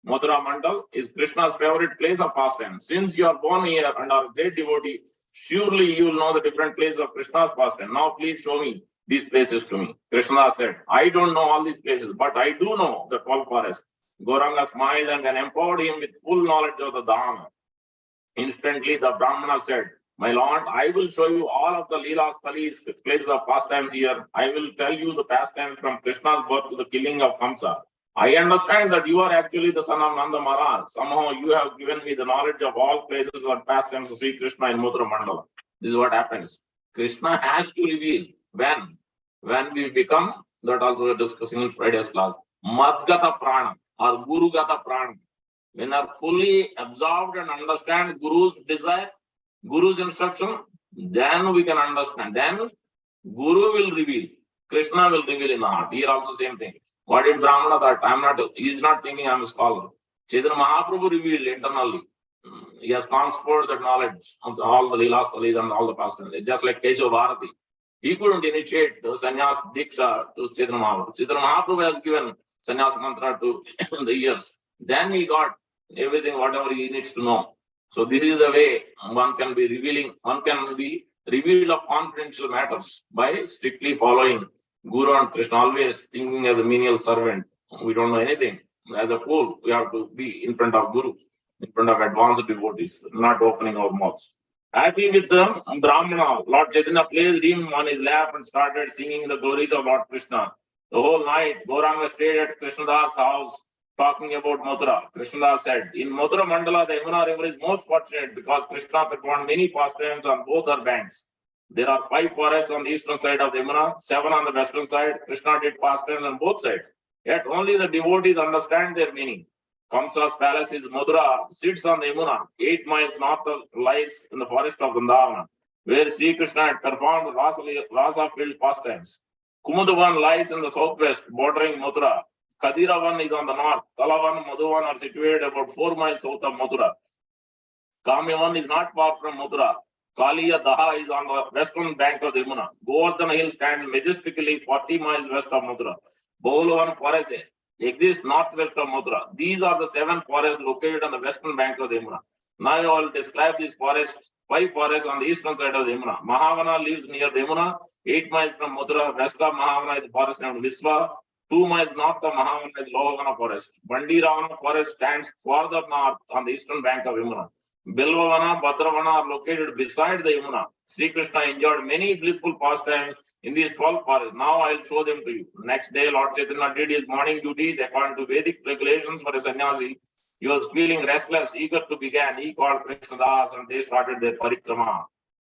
Mathura Mandal is Krishna's favorite place of pastime. Since you are born here and are a great devotee, surely you will know the different places of Krishna's pastime. Now please show me these places to me." Krishna said, "I don't know all these places, but I do know the 12 forests." Gauranga smiled and then empowered him with full knowledge of the Dham. Instantly, the Brahmana said, "My lord, I will show you all of the Leela Sthalis, places of pastimes here. I will tell you the pastimes from Krishna's birth to the killing of Kamsa. I understand that you are actually the son of Nanda Maharaj. Somehow you have given me the knowledge of all places and pastimes of Sri Krishna in Mathura Mandala." This is what happens. Krishna has to reveal when we become, that also we are discussing in Friday's class, Madgata Prana or Gurugata Prana. When are fully absorbed and understand Guru's desires, Guru's instruction, then we can understand. Then Guru will reveal. Krishna will reveal in the heart. Here also same thing. What did Brahmana thought? He is not thinking I'm a scholar. Chaitanya Mahaprabhu revealed internally. He has transferred that knowledge of all the Leela Sthalis and all the pastimes. Just like Keshav Bharati. He couldn't initiate the sannyas diksha to Chaitanya Mahaprabhu. Chaitanya Mahaprabhu has given sannyas mantra to the years. Then he got everything, whatever he needs to know. So this is the way one can be revealed of confidential matters by strictly following Guru and Krishna, always thinking as a menial servant. We don't know anything. As a fool, we have to be in front of Guru, in front of advanced devotees, not opening our mouths. Happy with the Brahmana, Lord Chaitanya placed him on his lap and started singing the glories of Lord Krishna. The whole night, Gauranga stayed at Krishnadas' house, talking about Mathura. Krishnadas said, "In Mathura Mandala, the Yamuna river is most fortunate because Krishna performed many pastimes on both her banks. There are 5 forests on the eastern side of the Yamuna, 7 on the western side. Krishna did pastimes on both sides. Yet only the devotees understand their meaning. Kamsa's palace is Mathura, sits on the Yamuna, 8 miles north lies in the forest of Vrindavan, where Sri Krishna had performed rasa-filled pastimes. Kumudavan lies in the southwest, bordering Mathura. Kadiravan is on the north. Talavan, Madhuvan are situated about 4 miles south of Mathura. Kamyavan is not far from Mathura. Kaliya Daha is on the western bank of the Yamuna. Govardhana Hill stands majestically 40 miles west of Mathura. Bahulavan forest exists northwest of Mathura. These are the 7 forests located on the western bank of the Yamuna. Now I will describe these forests, 5 forests on the eastern side of the Yamuna. Mahavana lives near the Yamuna, 8 miles from Mathura. West of Mahavana is the forest named Visva. 2 miles north of Mahavana is Lohavana forest. Bandi Ravana forest stands further north on the eastern bank of Yamuna. Bilvavana, Bhadravana are located beside the Yamuna. Sri Krishna enjoyed many blissful pastimes in these 12 forests. Now I will show them to you. Next day, Lord Chaitanya did his morning duties according to Vedic regulations for a sannyasi. He was feeling restless, eager to begin. He called Krishnadas and they started their parikrama.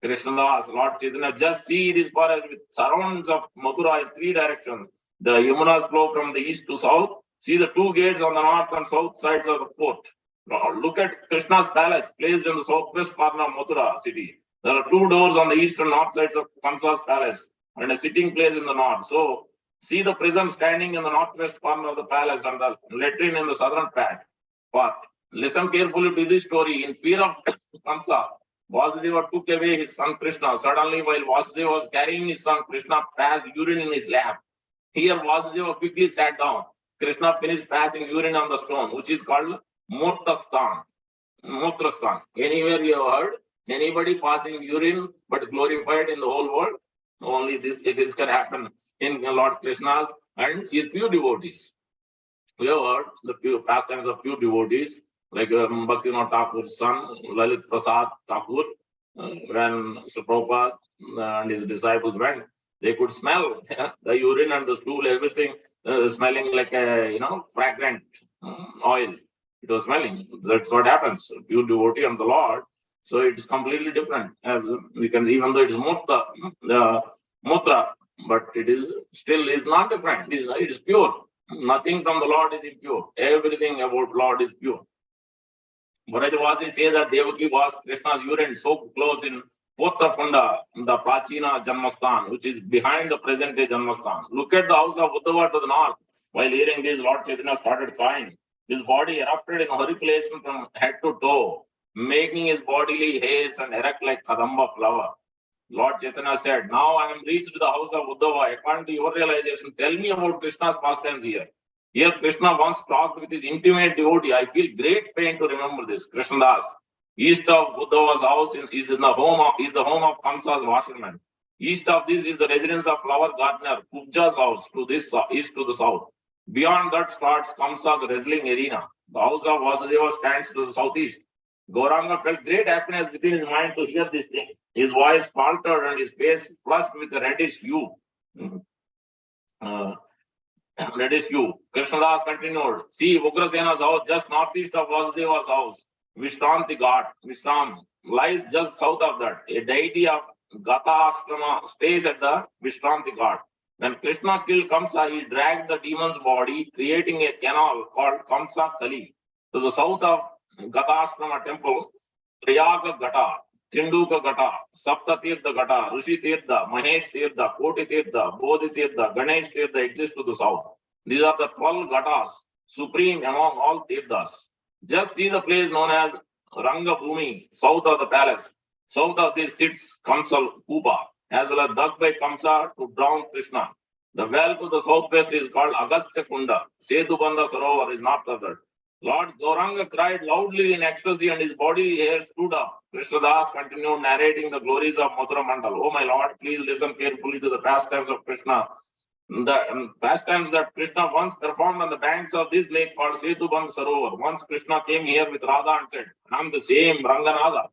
Krishnadas, Lord Chaitanya, just see this forest with surrounds of Mathura in 3 directions. The Yamunas flow from the east to south. See the 2 gates on the north and south sides of the fort. Now look at Krishna's palace placed in the southwest corner of Mathura city. There are 2 doors on the east and north sides of Kamsa's palace and a sitting place in the north. So see the prison standing in the northwest corner of the palace and the latrine in the southern part. Listen carefully to this story. In fear of Kamsa, Vasudeva took away his son Krishna. Suddenly, while Vasudeva was carrying his son, Krishna passed urine in his lap. Here, Vasudeva quickly sat down. Krishna finished passing urine on the stone, which is called Murtastan. Anywhere you have heard anybody passing urine but glorified in the whole world? Only this can happen in Lord Krishna's and his pure devotees. We have heard the pure pastimes of pure devotees, like Bhaktivinoda Thakur's son, Lalit Prasad Thakur, when Prabhupada and his disciples went, they could smell the urine and the stool, everything smelling like a fragrant oil. It was smelling. That's what happens. Pure devotee of the Lord. So it is completely different. As we can, even though it is mutra, but it is still is not different. It is pure. Nothing from the Lord is impure. Everything about Lord is pure. Bharajavasi says that Devaki was Krishna's urine soaked clothes in Potrapunda, the Prachina Janmastan, which is behind the present day Janmastan. Look at the house of Uddhava to the north. While hearing this, Lord Chaitanya started crying. His body erupted in horripilation from head to toe, making his bodily hairs and erect like kadamba flower. Lord Chaitanya said, now I am reached the house of Uddhava. According to your realization, tell me about Krishna's pastimes here. Here Krishna once talked with his intimate devotee. I feel great pain to remember this. Krishnadas, east of Uddhava's house is the home of Kamsa's washerman. East of this is the residence of flower gardener, Kubja's house to this east to the south. Beyond that starts Kamsa's wrestling arena. The house of Vasudeva stands to the southeast. Gauranga felt great happiness within his mind to hear this thing. His voice faltered and his face flushed with a reddish hue. Reddish hue. Krishnadas continued, see Ugrasena's house just northeast of Vasudeva's house. Vishranti Ghat. Vishram lies just south of that. A deity of Katha Ashrama stays at the Vishranti Ghat. When Krishna killed Kamsa, he dragged the demon's body, creating a canal called Kamsa Kali. To the south of Gatashrama temple, Triyaga Gata, Tinduka Gata, Sapta Tirtha Gata, Rishi Tirtha, Mahesh Tirtha, Koti Tirtha, Bodhi Tirtha, Ganesh Tirtha exist to the south. These are the 12 Gatas, supreme among all Tirthas. Just see the place known as Ranga Bhumi, south of the palace. South of this sits Kamsa Kupa, as well as dug by Kamsa to drown Krishna. The well to the southwest is called Agastya Kunda. Setubandha Sarovar is north of that. Lord Gauranga cried loudly in ecstasy and his body hair stood up. Krishnadas continued narrating the glories of Mathura Mandal. Oh my Lord, please listen carefully to the pastimes of Krishna. The pastimes that Krishna once performed on the banks of this lake called Setubandha Sarovar. Once Krishna came here with Radha and said, I am the same Ranganada.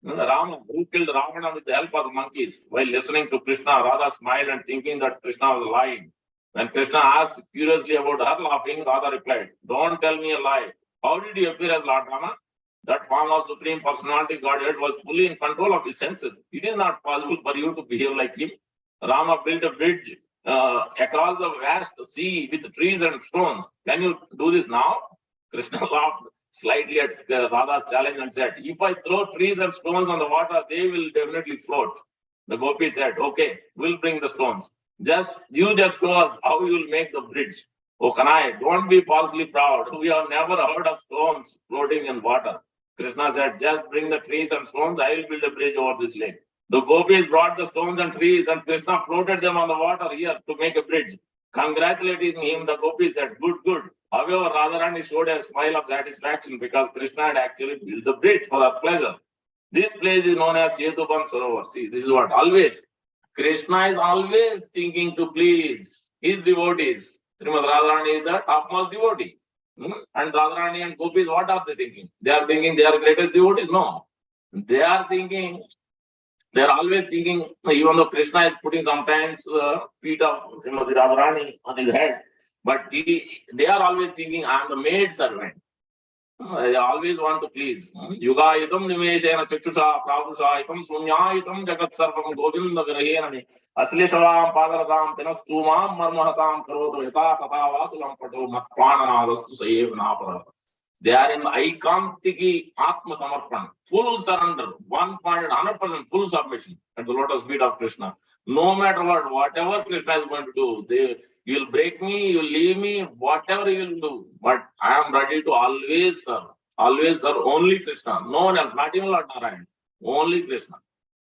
Rama, who killed Ravana with the help of the monkeys. While listening to Krishna, Radha smiled and thinking that Krishna was lying. When Krishna asked curiously about her laughing, Radha replied, don't tell me a lie. How did you appear as Lord Rama? That form of Supreme Personality Godhead was fully in control of his senses. It is not possible for you to behave like him. Rama built a bridge across the vast sea with trees and stones. Can you do this now? Krishna laughed slightly at Radha's challenge and said, if I throw trees and stones on the water, they will definitely float. The gopi said, okay, we'll bring the stones. You just show us how you will make the bridge. Oh, Kanai, don't be falsely proud. We have never heard of stones floating in water. Krishna said, just bring the trees and stones. I will build a bridge over this lake. The gopis brought the stones and trees and Krishna floated them on the water here to make a bridge. Congratulating him, the gopis said, good, good. However, Radharani showed a smile of satisfaction because Krishna had actually built the bridge for her pleasure. This place is known as Setubandha Sarovar. See, this is what always. Krishna is always thinking to please his devotees. Srimad Radharani is the topmost devotee. And Radharani and gopis, what are they thinking? They are thinking they are greatest devotees? No. They are always thinking, even though Krishna is putting sometimes feet of Srimad Radharani on his head, but they are always thinking, I am the maid servant. They always want to please. Yuga itam nimeshena chakshusha prabhusha itam sunya itam jagat sarvam govinda virahenani aslishavam padaradam pinastumam marmahatam karoto yata tata vatulam pato matpananadastu sayev napara. They are in aikantiki atma samarpan, full surrender, 100% full submission at the lotus feet of Krishna. No matter what, whatever Krishna is going to do, you will break me, you will leave me, whatever you will do. But I am ready to always serve only Krishna. No one else, not even Lord Narayan, only Krishna.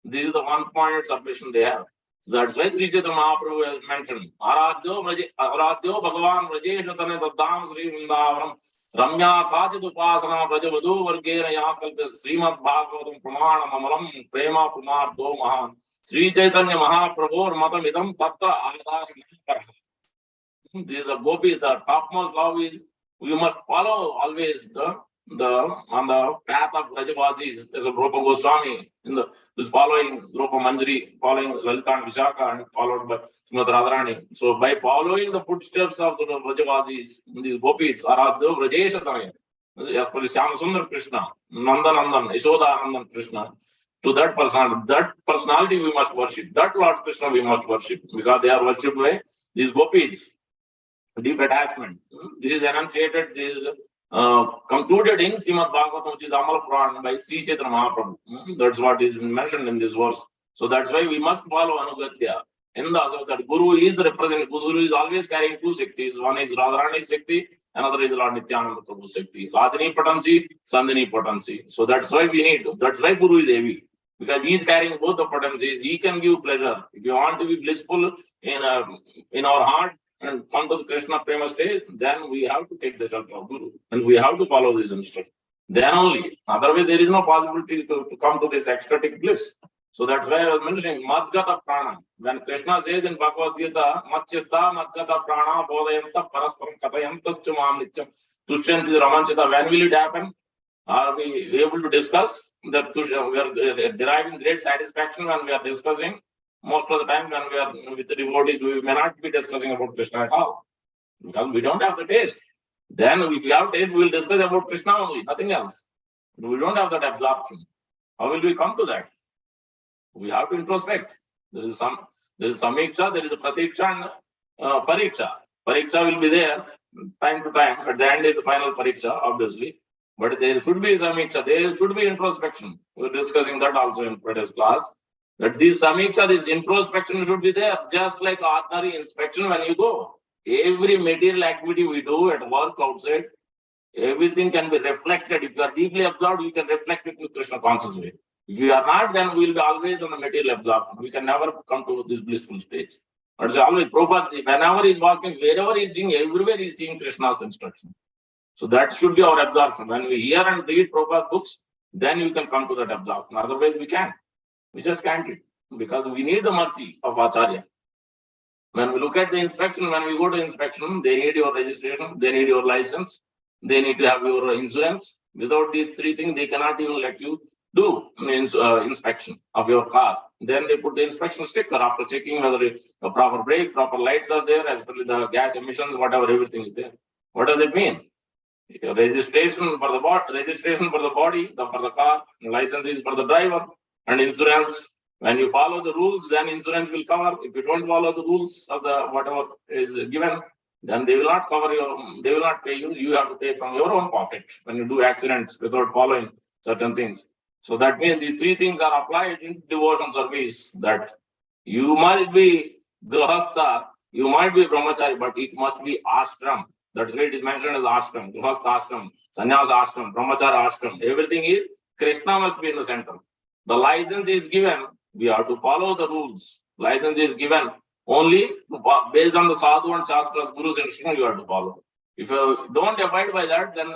This is the 1 submission they have. So that's why Sri Chaitanya Mahaprabhu has mentioned, Aradhyo Bhagavan Vrajesha Tane Taddam Sri Vrindavanam Ramya Kajit Upasana Vrajavadu Vargena Yakalpa Srimad Bhagavatam Pramanam Amalam Prema Pramar Do Mahan Sri Chaitanya Mahaprabhu Matam Idam Tatra Adhar Nankara. These are gopis, the topmost love is we must follow always on the path of Rajavasis. There's a Dropa Goswami who's following Dropa Manjari, following Lalita and Vishaka, and followed by Srimad Radharani. So by following the footsteps of the Rajavasis, these gopis are Aradhyo Vrajesha Tane, as per Syamasundar Krishna, Nandanandan, Yashoda Krishna. To that personality we must worship. That Lord Krishna we must worship because they are worshipped by these gopis. Deep attachment. This is enunciated, this is concluded in Srimad Bhagavatam, which is Amal Puran by Sri Chaitanya Mahaprabhu. That's what is mentioned in this verse. So that's why we must follow Anugatya. In the so that Guru is the representative. Guru is always carrying two Shaktis. One is Radharani Shakti, another is Lord Nityananda Prabhu Shakti. Radhini potency, Sandhini potency. So that's why we need, that's why Guru is heavy. Because he is carrying both the potencies. He can give pleasure. If you want to be blissful in our heart and come to the Krishna Prema stage, then we have to take the shelter of Guru. And we have to follow this instruction. Then only. Otherwise, there is no possibility to come to this ecstatic bliss. So that's why I was mentioning Madgata Prana. When Krishna says in Bhagavad Gita, Matchitta Madgata Prana Bodhayanta Parasparam Katayantas Chumam Nityam Tushyanti Ramanchita. When will it happen? Are we able to discuss that? We are deriving great satisfaction when we are discussing. Most of the time when we are with the devotees, we may not be discussing about Krishna at all. Because we don't have the taste. Then if we have taste, we will discuss about Krishna only, nothing else. We don't have that absorption. How will we come to that? We have to introspect. There is samiksha, there is a pratiksha and pariksha. Pariksha will be there time to time. At the end is the final pariksha, obviously. But there should be samiksha, there should be introspection. We are discussing that also in previous class. That this samiksha, this introspection should be there, just like ordinary inspection when you go. Every material activity we do at work, outside, everything can be reflected. If you are deeply absorbed, you can reflect it in Krishna conscious way. If you are not, then we will be always on the material absorption. We can never come to this blissful stage. But always, Prabhupada, whenever he is walking, wherever he is seeing, everywhere he is seeing Krishna's instruction. So that should be our absorption. When we hear and read Prabhupada books, then you can come to that absorption. Otherwise, we can't. We just can't. Because we need the mercy of Acharya. When we look at the inspection, when we go to inspection, they need your registration, they need your license, they need to have your insurance. Without these three things, they cannot even let you do inspection of your car. Then they put the inspection sticker after checking whether the proper brakes, proper lights are there, as well as the gas emissions, whatever, everything is there. What does it mean? Registration for the body, for the car, license is for the driver, and insurance. When you follow the rules, then insurance will cover. If you don't follow the rules of the whatever is given, then they will not cover they will not pay you. You have to pay from your own pocket when you do accidents without following certain things. So that means these three things are applied in devotion service, that you must be grihastha, you might be brahmachari, but it must be ashram. That's why it is mentioned as ashram, grihastha ashram, sannyas ashram, brahmachari ashram. Everything is, Krishna must be in the center. The license is given, we have to follow the rules. License is given only based on the sadhu and shastras, guru's instruction you have to follow. If you don't abide by that, then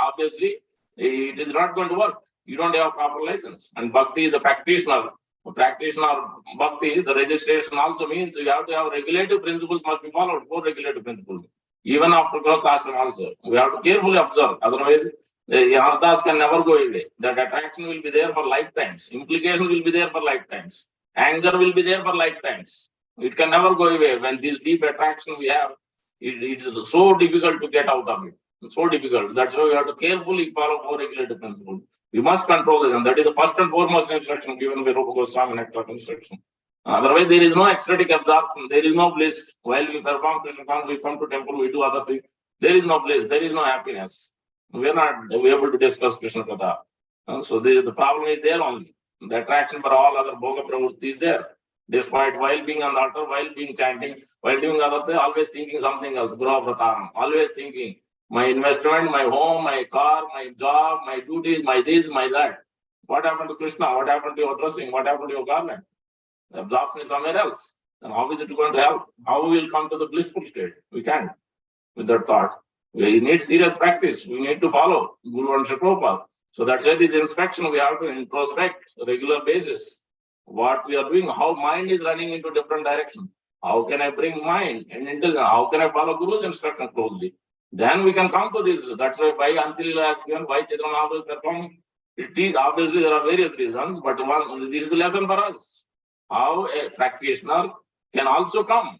obviously it is not going to work. You don't have a proper license. And bhakti is a practitioner. A practitioner bhakti, the registration also means you have to have regulative principles must be followed, 4 regulative principles. Even after grihastha also, we have to carefully observe. Otherwise, the arthas can never go away. That attraction will be there for lifetimes. Implication will be there for lifetimes. Anger will be there for lifetimes. It can never go away. When this deep attraction we have, it is so difficult to get out of it. It's so difficult. That's why we have to carefully follow 4 regulative principles. We must control this, and that is the first and foremost instruction given by Rupa Goswami Nectar instruction. Otherwise, there is no ecstatic absorption. There is no bliss. While we perform Krishna consciousness, we come to temple, we do other things. There is no bliss. There is no happiness. We are not able to discuss Krishna Katha. So the problem is there only. The attraction for all other bhoga pravritti is there. Despite while being on the altar, while being chanting, while doing other things, always thinking something else. Graha Vratam. Always thinking my investment, my home, my car, my job, my duties, my this, my that. What happened to Krishna? What happened to your dressing? What happened to your garment? The absorption is somewhere else. Then how is it going to help? How we will come to the blissful state? We can't with that thought. We need serious practice. We need to follow Guru and Sri Prabhupada. So that's why this inspection we have to introspect on a regular basis. What we are doing, how mind is running into different direction. How can I bring mind and intelligence? How can I follow Guru's instruction closely? Then we can come to this. That's why Antilila has given, why Chaitanya Mahaprabhu is performing. Obviously, there are various reasons, but this is the lesson for us. How a practitioner can also come.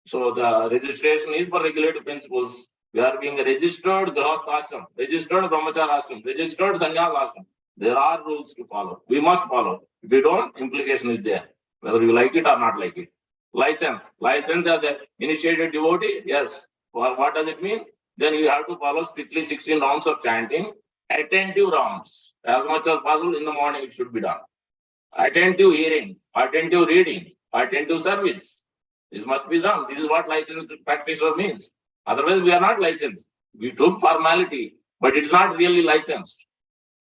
So the registration is for regulative principles. We are being registered grihastha ashram, registered brahmachari ashram, registered sannyas ashram. There are rules to follow. We must follow. If we don't, implication is there, whether you like it or not like it. License as an initiated devotee, yes. What does it mean? Then you have to follow strictly 16 rounds of chanting, attentive rounds. As much as possible in the morning it should be done. Attentive hearing, attentive reading, attentive service. This must be done. This is what licensed practitioner means. Otherwise, we are not licensed. We took formality, but it's not really licensed.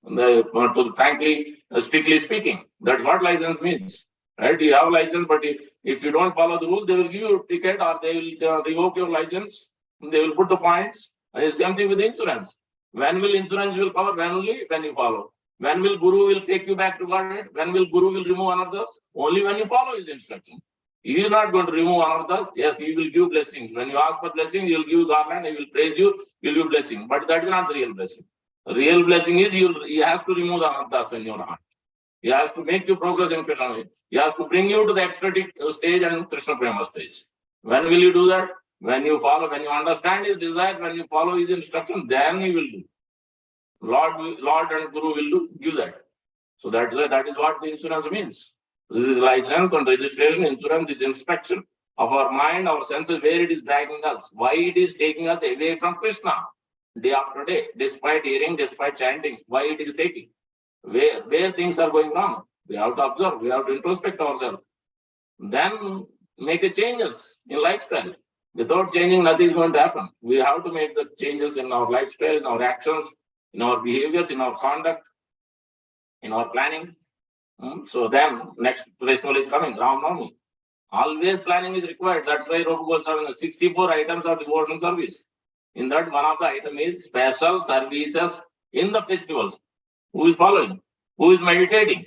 Frankly, strictly speaking, that's what license means. Right? You have license, but if you don't follow the rules, they will give you a ticket or they will revoke your license. They will put the points. Same thing with insurance. When will insurance will cover? When only when you follow. When will Guru will take you back to God? When will Guru will remove anarthas? Only when you follow his instruction. He is not going to remove anarthas. Yes, he will give blessing. When you ask for blessing, he will give garland, he will praise you, he will give blessing. But that is not the real blessing. The real blessing is he has to remove the anarthas in your heart. He has to make you progress in Krishna. He has to bring you to the ecstatic stage and Krishna Prema stage. When will you do that? When you follow, when you understand his desires, when you follow his instruction, then he will do. Lord and Guru will give that. So that is what the insurance means. This is license and registration. Insurance is inspection of our mind, our senses, where it is dragging us, why it is taking us away from Krishna day after day, despite hearing, despite chanting, why it is taking, where things are going wrong. We have to observe, we have to introspect ourselves. Then make the changes in lifestyle. Without changing, nothing is going to happen. We have to make the changes in our lifestyle, in our actions, in our behaviors, in our conduct, in our planning. So then next festival is coming, Ram Navami. Always planning is required. That's why Rupa Goswami 64 items of devotion service. In that, one of the item is special services in the festivals. Who is following? Who is meditating?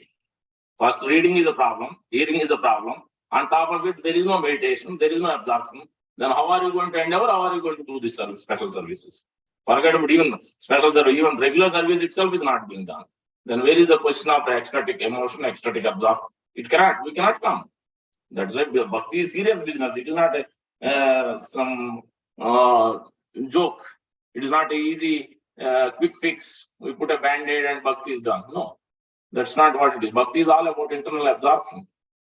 First, reading is a problem, hearing is a problem. On top of it, there is no meditation, there is no absorption. Then how are you going to endeavor? How are you going to do this service, special services? Forget about even special service, even regular service itself is not being done. Then where is the question of ecstatic emotion, ecstatic absorption? We cannot come. That's why bhakti is serious business. It is not some joke. It is not an easy, quick fix. We put a band-aid and bhakti is done. No, that's not what it is. Bhakti is all about internal absorption.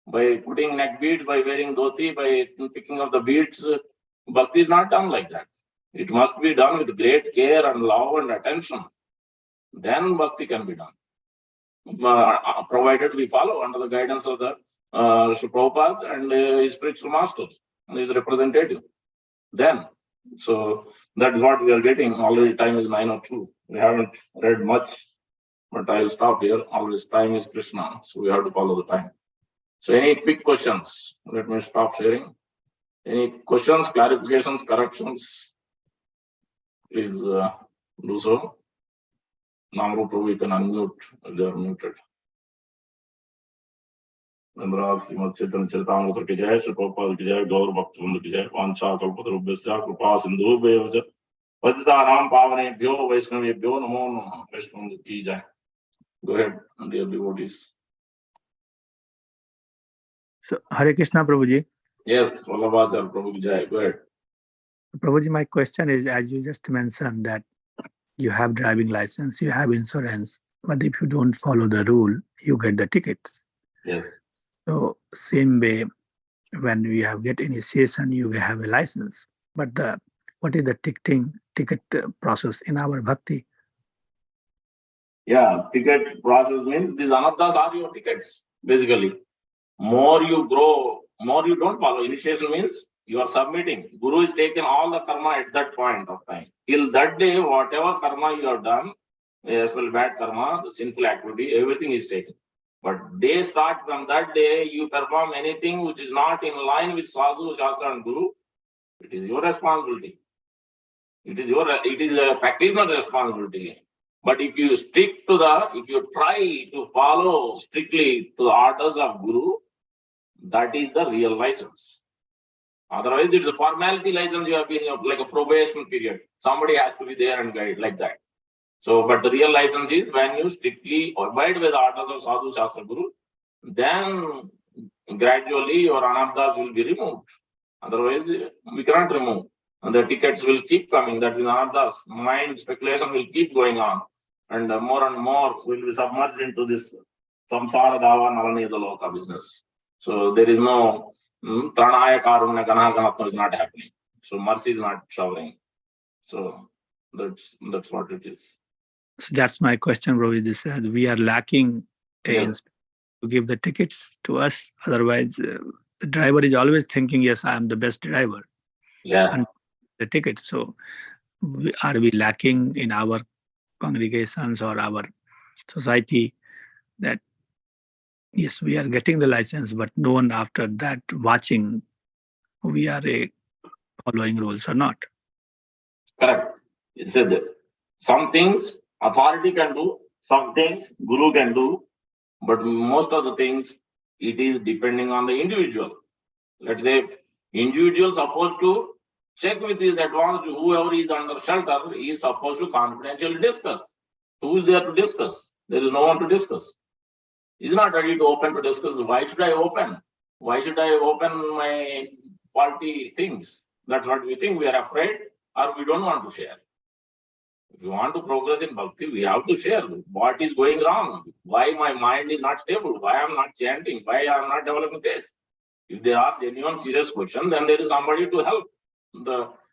By putting neck beads, by wearing dhoti, by picking up the beads, bhakti is not done like that. It must be done with great care and love and attention. Then bhakti can be done. Provided we follow under the guidance of the Prabhupada and his spiritual masters, and his representative. Then, so that's what we are getting. Already time is 9:02. We haven't read much, but I will stop here. Always time is Krishna, so we have to follow the time. So any quick questions? Let me stop sharing. Any questions, clarifications, corrections? Please do so. Namru Prabhu, you can unmute if they are muted. Nandras, Srimad Chaitanya Charitamrita ki jai, Shri Prabhupada ki jai, Gaur Bhakta Vrinda ki jai, Vancha Kalpatarubhyasya Kripa Sindhubhya Patitanam Pavanebhyo Vaishnavebhyo Namo Namaha. Vaishnava ki jai. Go ahead, dear devotees.
So, Hare Krishna, Prabhuji.
Yes, Vallabhacharya Prabhu ki jai. Go ahead.
Prabhuji, my question is, as you just mentioned that you have driving license, you have insurance, but if you don't follow the rule, you get the tickets.
Yes.
So same way, when we have get initiation, you have a license. But what is the ticket process in our bhakti?
Yeah, ticket process means these anarthas are your tickets, basically. More you grow, more you don't follow. Initiation means you are submitting. Guru is taking all the karma at that point of time. Till that day, whatever karma you have done, as well bad karma, the sinful activity, everything is taken. But they start from that day, you perform anything which is not in line with Sadhu, Shastra and Guru, it is your responsibility. It is a practitioner's responsibility. But if you if you try to follow strictly to the orders of Guru, that is the real license. Otherwise, it's a formality license. You have been like a probation period. Somebody has to be there and guide like that. So, but the real license is when you strictly abide with the orders of Sadhu, Shastra, Guru, then gradually your anarthas will be removed. Otherwise, we cannot remove. And the tickets will keep coming. That is anarthas. Mind speculation will keep going on. And more will be submerged into this samsara dava nalanida loka business. So there is no tranaya karunya ganaganatva is not happening. So mercy is not showering. So that's what it is.
So that's my question, Rohit. We are lacking
Yes.
to give the tickets to us. Otherwise, the driver is always thinking, yes, I am the best driver,
Yeah,
and the ticket. So are we lacking in our congregations or our society that, yes, we are getting the license, but no one after that watching we are following rules or not?
correct. It said that some things authority can do, some things guru can do, but most of the things it is depending on the individual. Let's say individual supposed to check with his advanced, whoever is under shelter is supposed to confidentially discuss. Who is there to discuss? There is no one to discuss. He's not ready to open to discuss. Why should I open? Why should I open my faulty things? That's what we think. We are afraid or we don't want to share. If you want to progress in bhakti, we have to share what is going wrong, why my mind is not stable, why I'm not chanting, why I'm not developing taste. If there are genuine serious questions, then there is somebody to help.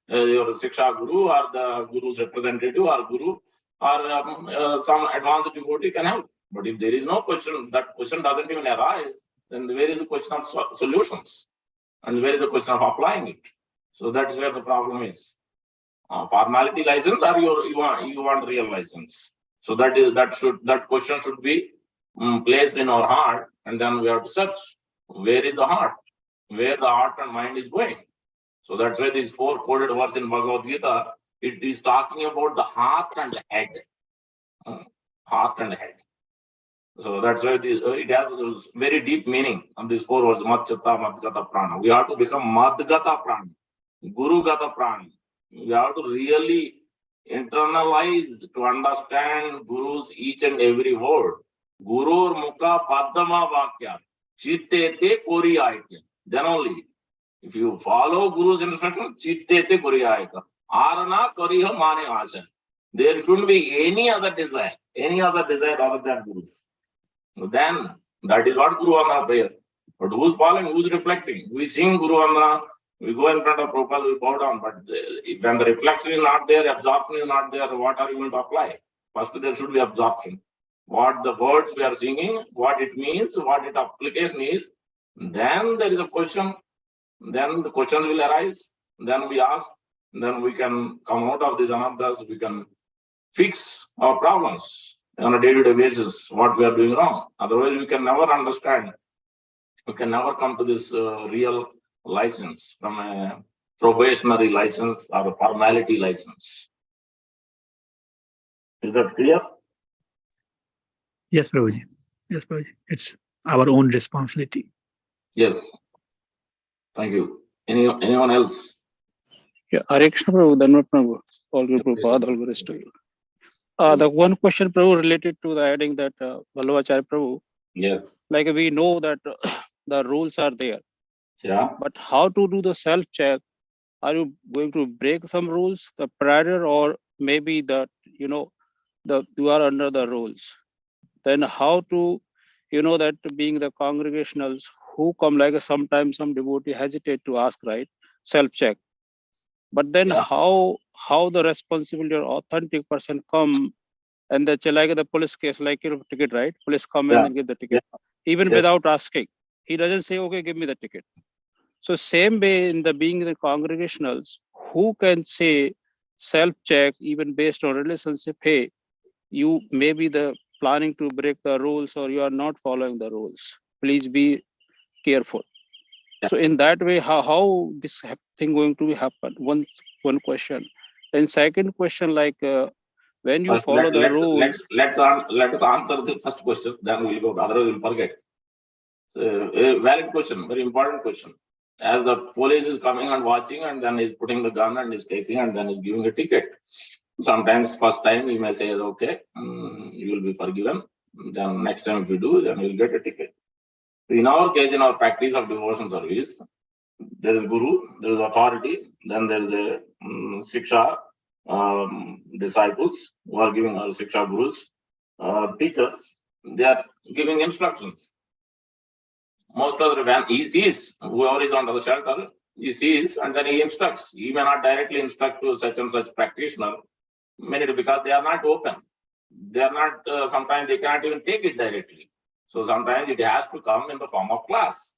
Your Siksha Guru or the Guru's representative or Guru or some advanced devotee can help. But if there is no question, that question doesn't even arise, then where is the question of solutions? And where is the question of applying it? So that's where the problem is. Formality license or you want real license? So that question should be placed in our heart, and then we have to search where is the heart, where the heart and mind is going. So that's why these 4 coded words in Bhagavad Gita, it is talking about the heart and head. Heart and head. So that's why it has very deep meaning on these 4 words, Madchata, Madgata Prana. We have to become Madgata Prana, Guru Gata Prana. We have to really internalize to understand Guru's each and every word. Gurur Mukha Padama Vakya, Chittete Koriyayaka. Then only, if you follow Guru's instruction, Chittete Koriyayaka. Arana Kariha Mane Asa. There shouldn't be any other desire other than Guru. Then that is what Guru Vandana prayer. But who's following, who's reflecting? We sing Guru Vandana, we go in front of Prabhupada, we bow down, but when the reflection is not there, absorption is not there, what are you going to apply? First, there should be absorption. What the words we are singing, what it means, what its application is, then there is a question, then the questions will arise, then we ask, then we can come out of these anarthas, we can fix our problems on a day-to-day basis, what we are doing wrong. Otherwise, we can never understand. We can never come to this real license from a probationary license or a formality license. Is that clear?
Yes, Prabhuji. Yes, Prabhuji. It's our own responsibility.
Yes. Thank you. Anyone else?
Yeah, Hare Krishna Prabhu, Dhanvat Prabhu, all good Prabhupada, all good to you. The one question, Prabhu, related to the adding that Vallabhacharya Prabhu.
Yes.
Like we know that the rules are there.
Yeah.
But how to do the self-check? Are you going to break some rules, the prior, or maybe that you are under the rules? Then how to, that being the congregationals who come, like sometimes some devotee hesitate to ask, right? Self-check. But then how the responsibility or authentic person come and they like the police case, like ticket, right? Police come in and give the ticket, even without asking. He doesn't say, okay, give me the ticket. So same way in the being the congregationals, who can say self-check even based on relationship? Hey, you may be the planning to break the rules or you are not following the rules. Please be careful. So in that way, how this thing going to happen? One question. And second question, like when you follow the rules.
Let's answer the first question, then we'll go. Otherwise, we'll forget. A valid question, very important question. As the police is coming and watching, and then he's putting the gun and he's taking, and then he's giving a ticket. Sometimes first time he may say, okay, you will be forgiven. Then next time if you do, then you'll get a ticket. In our case, in our practice of devotion service, there is Guru, there is authority, then there is a Siksha, disciples who are giving Siksha Gurus, teachers, they are giving instructions. Most of the when he sees whoever is under the shelter, he sees and then he instructs. He may not directly instruct to such and such practitioner, many because they are not open. They are not, sometimes they cannot even take it directly. So sometimes it has to come in the form of class.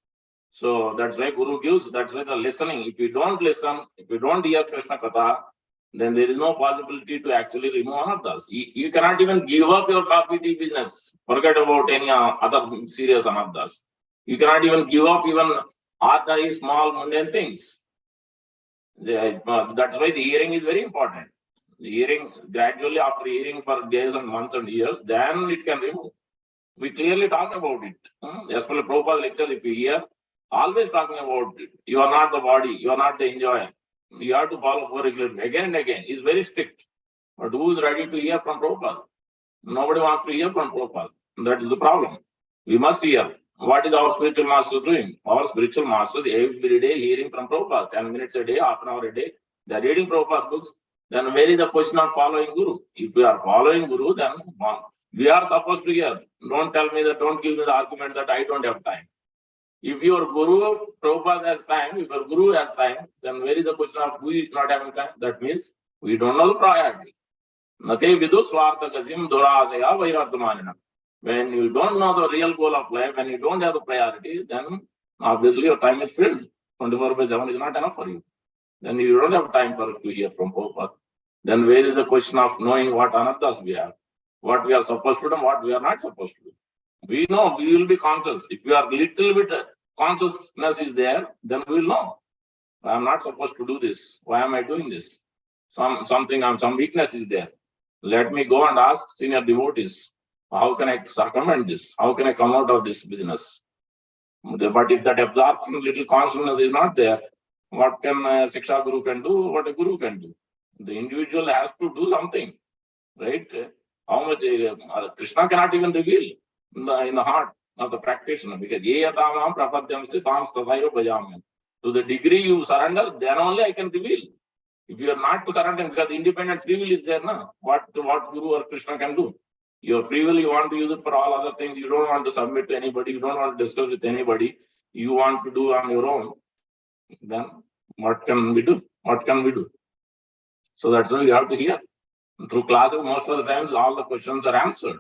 So that's why Guru gives, that's why the listening. If you don't listen, if you don't hear Krishna Katha, then there is no possibility to actually remove anarthas. You cannot even give up your coffee tea business. Forget about any other serious anarthas. You cannot even give up even ordinary small mundane things. That's why the hearing is very important. The hearing, gradually after hearing for days and months and years, then it can remove. We clearly talk about it. As per the Prabhupada lecture, if you hear, always talking about it. You are not the body, you are not the enjoyer. You have to follow four regularly again and again. It's very strict. But who is ready to hear from Prabhupada? Nobody wants to hear from Prabhupada. That is the problem. We must hear. What is our spiritual master doing? Our spiritual masters every day hearing from Prabhupada, 10 minutes a day, half an hour a day. They are reading Prabhupada books. Then where is the question of following Guru? If we are following Guru, then we are supposed to hear. Don't tell me that, don't give me the argument that I don't have time. If your Guru, Prabhupada has time, if your Guru has time, then where is the question of we not having time? That means we don't know the priority. When you don't know the real goal of life, when you don't have the priority, then obviously your time is filled. 24/7 is not enough for you. Then you don't have time to hear from Prabhupada. Then where is the question of knowing what anarthas we have, what we are supposed to do and what we are not supposed to do? We know, we will be conscious. If we are little bit consciousness is there, then we will know. I am not supposed to do this. Why am I doing this? Some weakness is there. Let me go and ask senior devotees, how can I circumvent this? How can I come out of this business? But if that absorption, little consciousness is not there, what can a Siksha Guru can do? What a Guru can do? The individual has to do something, right? How much Krishna cannot even reveal in the heart of the practitioner, because to the degree you surrender, then only I can reveal. If you are not to surrender, because independent free will is there now, what Guru or Krishna can do? Your free will, you want to use it for all other things. You don't want to submit to anybody. You don't want to discuss with anybody. You want to do on your own. Then what can we do? What can we do? So that's why you have to hear. Through classes, most of the times, all the questions are answered.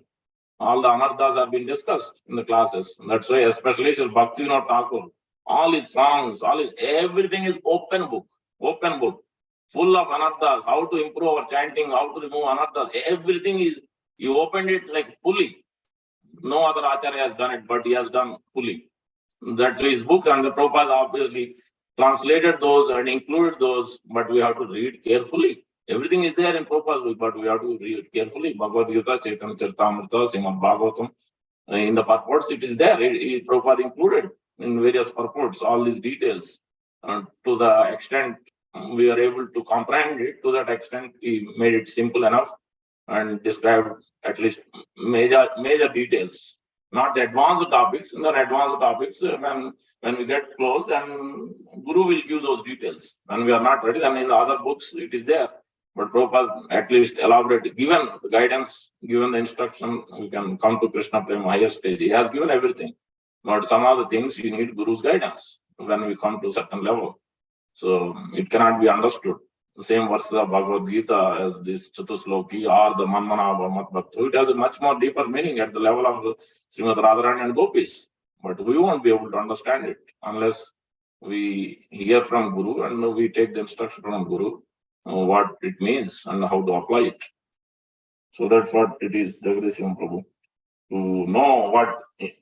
All the anarthas have been discussed in the classes. That's why, especially Sri Bhaktivinoda Thakur, all his songs, everything is open book, full of anarthas. How to improve our chanting, how to remove anarthas. Everything is, you opened it like fully. No other acharya has done it, but he has done fully. That's his books, and the Prabhupada obviously translated those and included those, but we have to read carefully. Everything is there in Prabhupada's book, but we have to read it carefully. Bhagavad Gita, Chaitanya Charitamrita, Srimad Bhagavatam. In the purports, it is there. Prabhupada included in various purports all these details. To the extent we are able to comprehend it, to that extent he made it simple enough and described at least major details, not the advanced topics. In the advanced topics, when we get close, then Guru will give those details. When we are not ready, then in the other books it is there. But Prabhupada at least elaborated, given the guidance, given the instruction, we can come to Krishna Prema higher stage. He has given everything. But some of the things you need Guru's guidance when we come to a certain level. So it cannot be understood. The same verses of Bhagavad Gita as this Chatusloki or the Manmana Bhamat Bhakta. It has a much more deeper meaning at the level of Srimad Radharani and Gopis. But we won't be able to understand it unless we hear from Guru and we take the instruction from Guru, what it means and how to apply it. So that's what it is, Jagadisham Prabhu. To know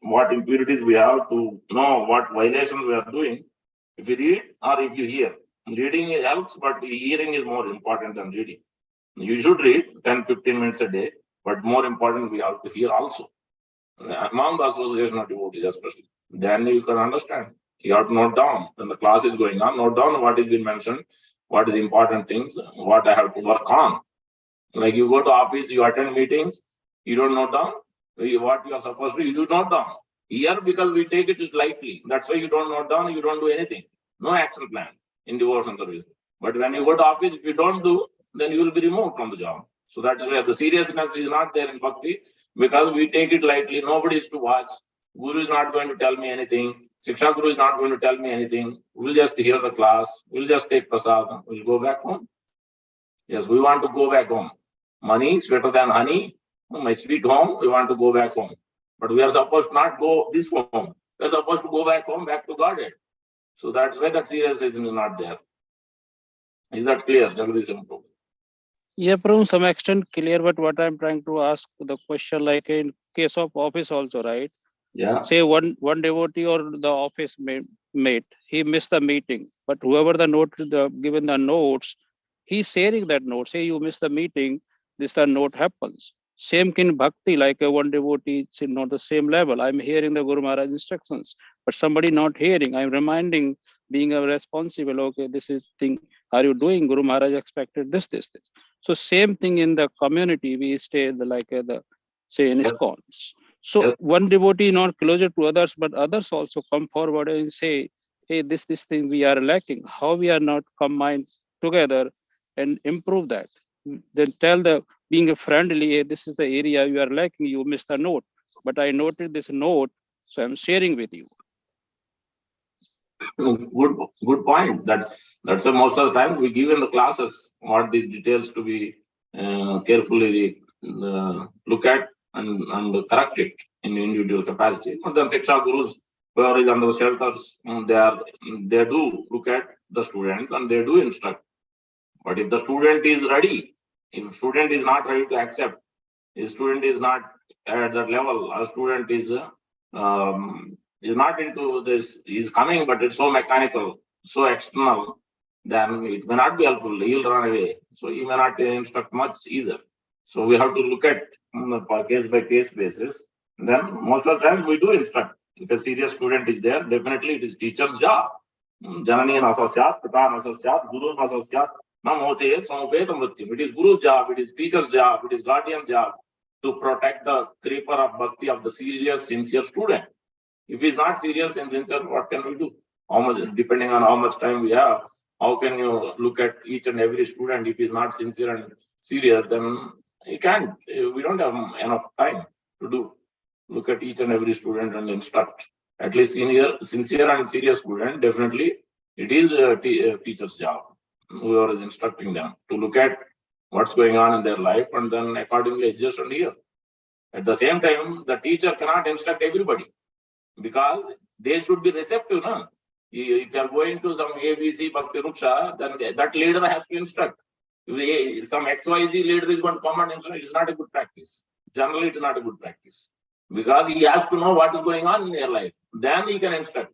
what impurities we have, to know what violations we are doing, if you read or if you hear. Reading helps, but hearing is more important than reading. You should read 10-15 minutes a day, but more important, we have to hear also. Among the association of devotees especially. Then you can understand. You have to note down. When the class is going on, note down what is being mentioned, what is important things, what I have to work on. Like you go to office, you attend meetings, you don't note down what you are supposed to, you do note down. Here, because we take it lightly, that's why you don't note down, you don't do anything. No action plan in devotion service. But when you go to office, if you don't do, then you will be removed from the job. So that's why the seriousness is not there in bhakti, because we take it lightly. Nobody is to watch. Guru is not going to tell me anything. Siksha Guru is not going to tell me anything. We'll just hear the class. We'll just take prasad. We'll go back home. Yes, we want to go back home. Money is sweeter than honey. My sweet home, we want to go back home. But we are supposed to not go this home. They're supposed to go back home, back to Godhead. So that's why that seriousness is not there. Is that clear, Jagdisham Prabhu?
Yeah, Prabhu, some extent clear, but what I'm trying to ask the question, like in case of office also, right?
Yeah.
Say one devotee or the office mate, he missed the meeting, but whoever given the notes, he's sharing that note. Say you missed the meeting, this the note happens. Same in bhakti, like a one devotee, it's not the same level. I'm hearing the Guru Maharaj instructions, but somebody not hearing. I'm reminding, being a responsible. Okay, this is thing. Are you doing? Guru Maharaj expected this. So same thing in the community. We stay the say in
Yes.
ISKCONs. So
Yes.
one devotee not closer to others, but others also come forward and say, hey, this thing we are lacking. How we are not combined together and improve that? Then tell the being a friendly, hey, this is the area you are lacking. You missed a note, but I noted this note, so I'm sharing with you.
Good point. That's most of the time we give in the classes what these details to be carefully look at and correct it in individual capacity. But then Shiksha Gurus, whoever is under the shelters, they do look at the students and they do instruct. But if the student is ready, if student is not ready to accept, if student is not at that level, a student is not into this, is coming, but it's so mechanical, so external, then it may not be helpful. He'll run away. So he may not instruct much either. So we have to look at case by case basis. Then most of the time we do instruct. If a serious student is there, definitely it is teacher's job. Janani nasasyat, pita nasasyat, guru nasasyat, namote samopetam mrityum. It is guru's job, it is teacher's job, it is guardian's job to protect the creeper of bhakti of the serious, sincere student. If he's not serious and sincere, what can we do? How much, depending on how much time we have, how can you look at each and every student? If he's not sincere and serious, then you can't. We don't have enough time to look at each and every student and instruct. At least sincere and serious student, definitely it is a teacher's job. Whoever is instructing them to look at what's going on in their life and then accordingly adjust and hear. At the same time, the teacher cannot instruct everybody because they should be receptive. No? If you are going to some ABC Bhakti Ruksha, then that leader has to instruct. If some XYZ leader is going to come and instruct, it's not a good practice. Generally, it's not a good practice because he has to know what is going on in their life. Then he can instruct.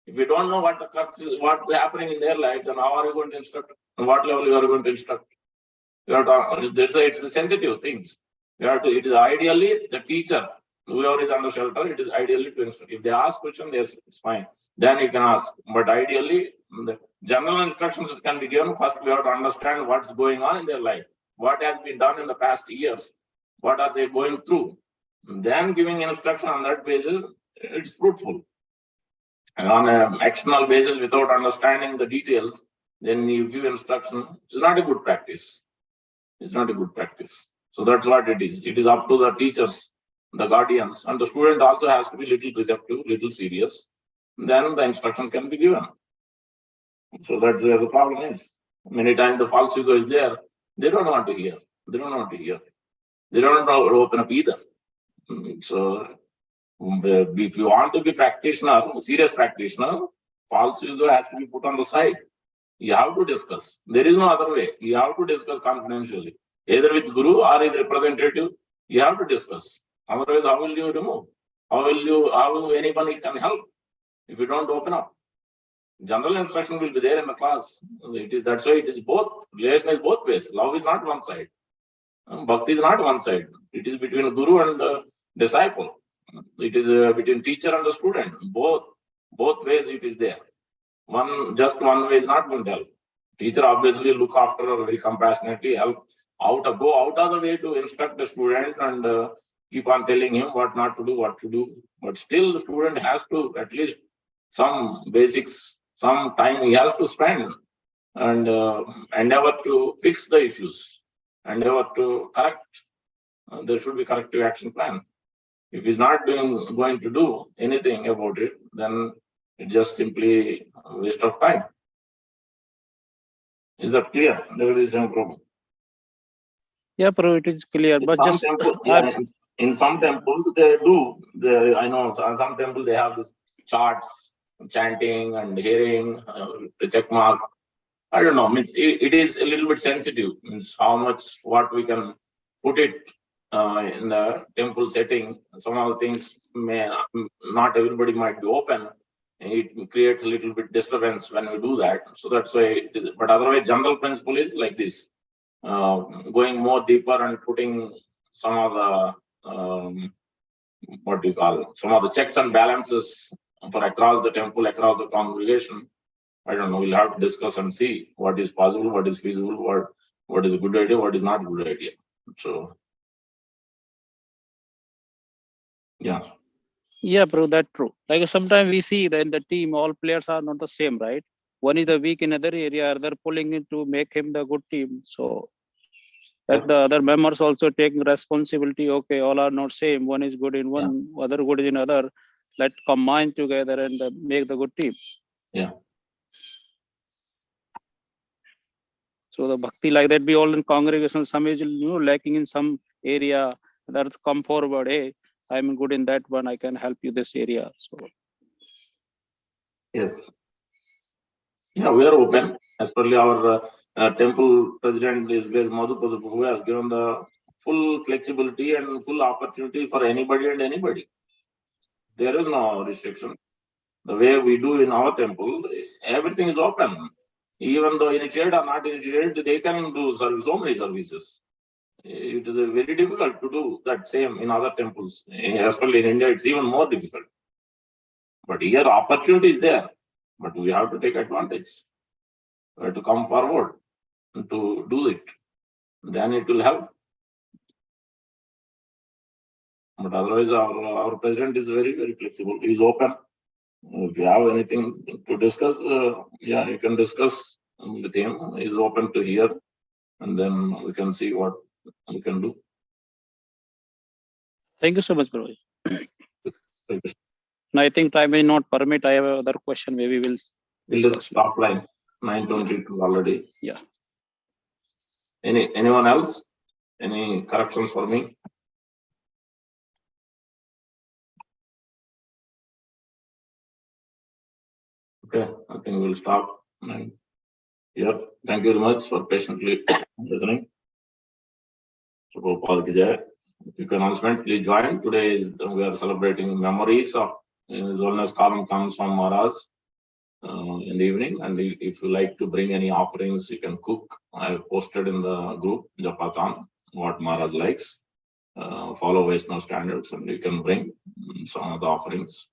If you don't know what's happening in their life, then how are you going to instruct? On what level you are going to instruct? You have to, it's a sensitive things. You have to. It is ideally the teacher, whoever is under shelter. It is ideally to instruct. If they ask question, yes, it's fine. Then you can ask. But ideally, the general instructions can be given. First, we have to understand what's going on in their life. What has been done in the past years? What are they going through? Then giving instruction on that basis, it's fruitful. And on an external basis, without understanding the details, then you give instruction. It's not a good practice. It's not a good practice. So that's what it is. It is up to the teachers, the guardians, and the student also has to be little receptive, little serious. Then the instructions can be given. So that's where the problem is. Many times the false ego is there. They don't want to hear. They don't want to hear. They don't want to open up either. So if you want to be practitioner, serious practitioner, false ego has to be put on the side. You have to discuss. There is no other way. You have to discuss confidentially, either with Guru or his representative. You have to discuss. Otherwise, how will you remove? How anybody can help if you don't open up? General instruction will be there in the class. That's why it is both. Relation is both ways. Love is not one side. Bhakti is not one side. It is between Guru and disciple. It is between teacher and the student. Both ways it is there. Just one way is not going to help. Teacher obviously look after her very compassionately, help go out of the way to instruct the student and keep on telling him what not to do, what to do. But still the student has to at least some basics, some time he has to spend and endeavor to fix the issues, endeavor to correct. There should be corrective action plan. If he's not going to do anything about it, then it's just simply a waste of time. Is that clear? There is no problem.
Yeah, Prabhu, it is clear. But just
in some temples they do. I know some temples they have this charts, chanting and hearing, the check mark. I don't know. Means it is a little bit sensitive. Means how much what we can put it in the temple setting. Some of the things may not everybody might be open. It creates a little bit disturbance when we do that. So that's why it is. But otherwise, general principle is like this: going more deeper and putting some of the what do you call, some of the checks and balances for across the temple, across the congregation. I don't know. We'll have to discuss and see what is possible, what is feasible, what is a good idea, what is not a good idea. So, yeah.
Yeah, bro, that's true. Like sometimes we see that in the team, all players are not the same, right? One is the weak in other area, they're pulling it to make him the good team. So that the other members also taking responsibility. Okay, all are not same. One is good in one, other good in other. Let's combine together and make the good team.
Yeah.
So the bhakti like that be all in congregation. Some is lacking in some area. Others come forward. Hey, I'm good in that one. I can help you this area. So
Yes. Yeah, we are open. As per our temple president, His Grace Madhupada Prabhu has given the full flexibility and full opportunity for anybody and anybody. There is no restriction. The way we do in our temple, everything is open. Even though initiated or not initiated, they can do so many services. It is very difficult to do that same in other temples. Especially in India, it's even more difficult. But here, opportunity is there. But we have to take advantage. We have to come forward to do it. Then it will help. But otherwise, our president is very, very flexible. He is open. If you have anything to discuss, yeah, you can discuss with him. He is open to hear. And then we can see what we can do.
thank you so much, bro. Now, I think time may not permit. I have another question. Maybe we'll
Just stop line 9:22 already.
Yeah.
Anyone else? Any corrections for me? Okay, I think we'll stop. Here, thank you very much for patiently listening. You can announcement, please join. Today we are celebrating memories of His Holiness Kalam comes from Maharaj in the evening. And if you like to bring any offerings, you can cook. I have posted in the group Japatan what Maharaj likes. Follow Vaishnava standards, and you can bring some of the offerings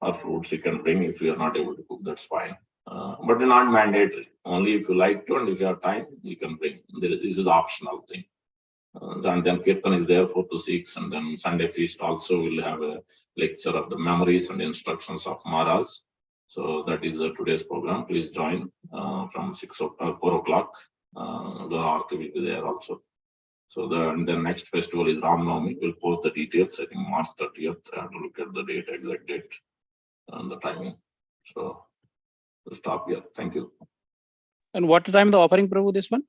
or fruits you can bring. If you are not able to cook, that's fine. But not mandatory. Only if you like to and if you have time, you can bring. This is optional thing. And then Kirtan is there 4 to 6, and then Sunday feast also will have a lecture of the memories and instructions of Maharaj. So that is today's program. Please join from 4 o'clock. The Aarti will be there also. So the next festival is Ram Navami. We'll post the details. I think March 30th. I have to look at the date, exact date, and the timing. So we'll stop here. Thank you.
And what time the offering, Prabhu, this one?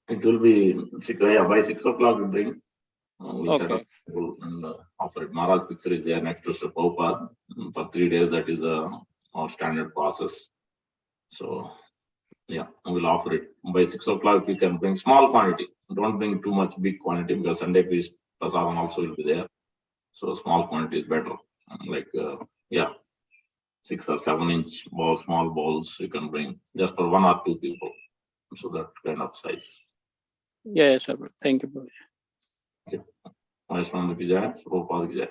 It will be by 6 o'clock. We bring. We'll set up and offer it. Maharaj picture is there next to Sri Prabhupada for 3 days. That is our standard process. So yeah, we'll offer it by 6 o'clock. If you can bring small quantity, don't bring too much big quantity, because Sunday feast prasadam also will be there. So small quantity is better. Like 6 or 7 inch balls, small balls you can bring just for 1 or 2 people. So that kind of size.
Yeah, sir. Thank you, Prabhu.
Okay. Vaishnava ki jai, Prabhupada ki jai.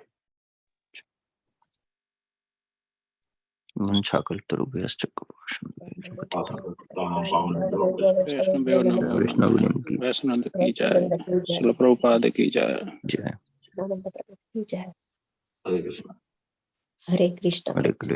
Vaishnava ki jai. Srila Prabhupada ki jai.
Hare Krishna.
Hare Krishna.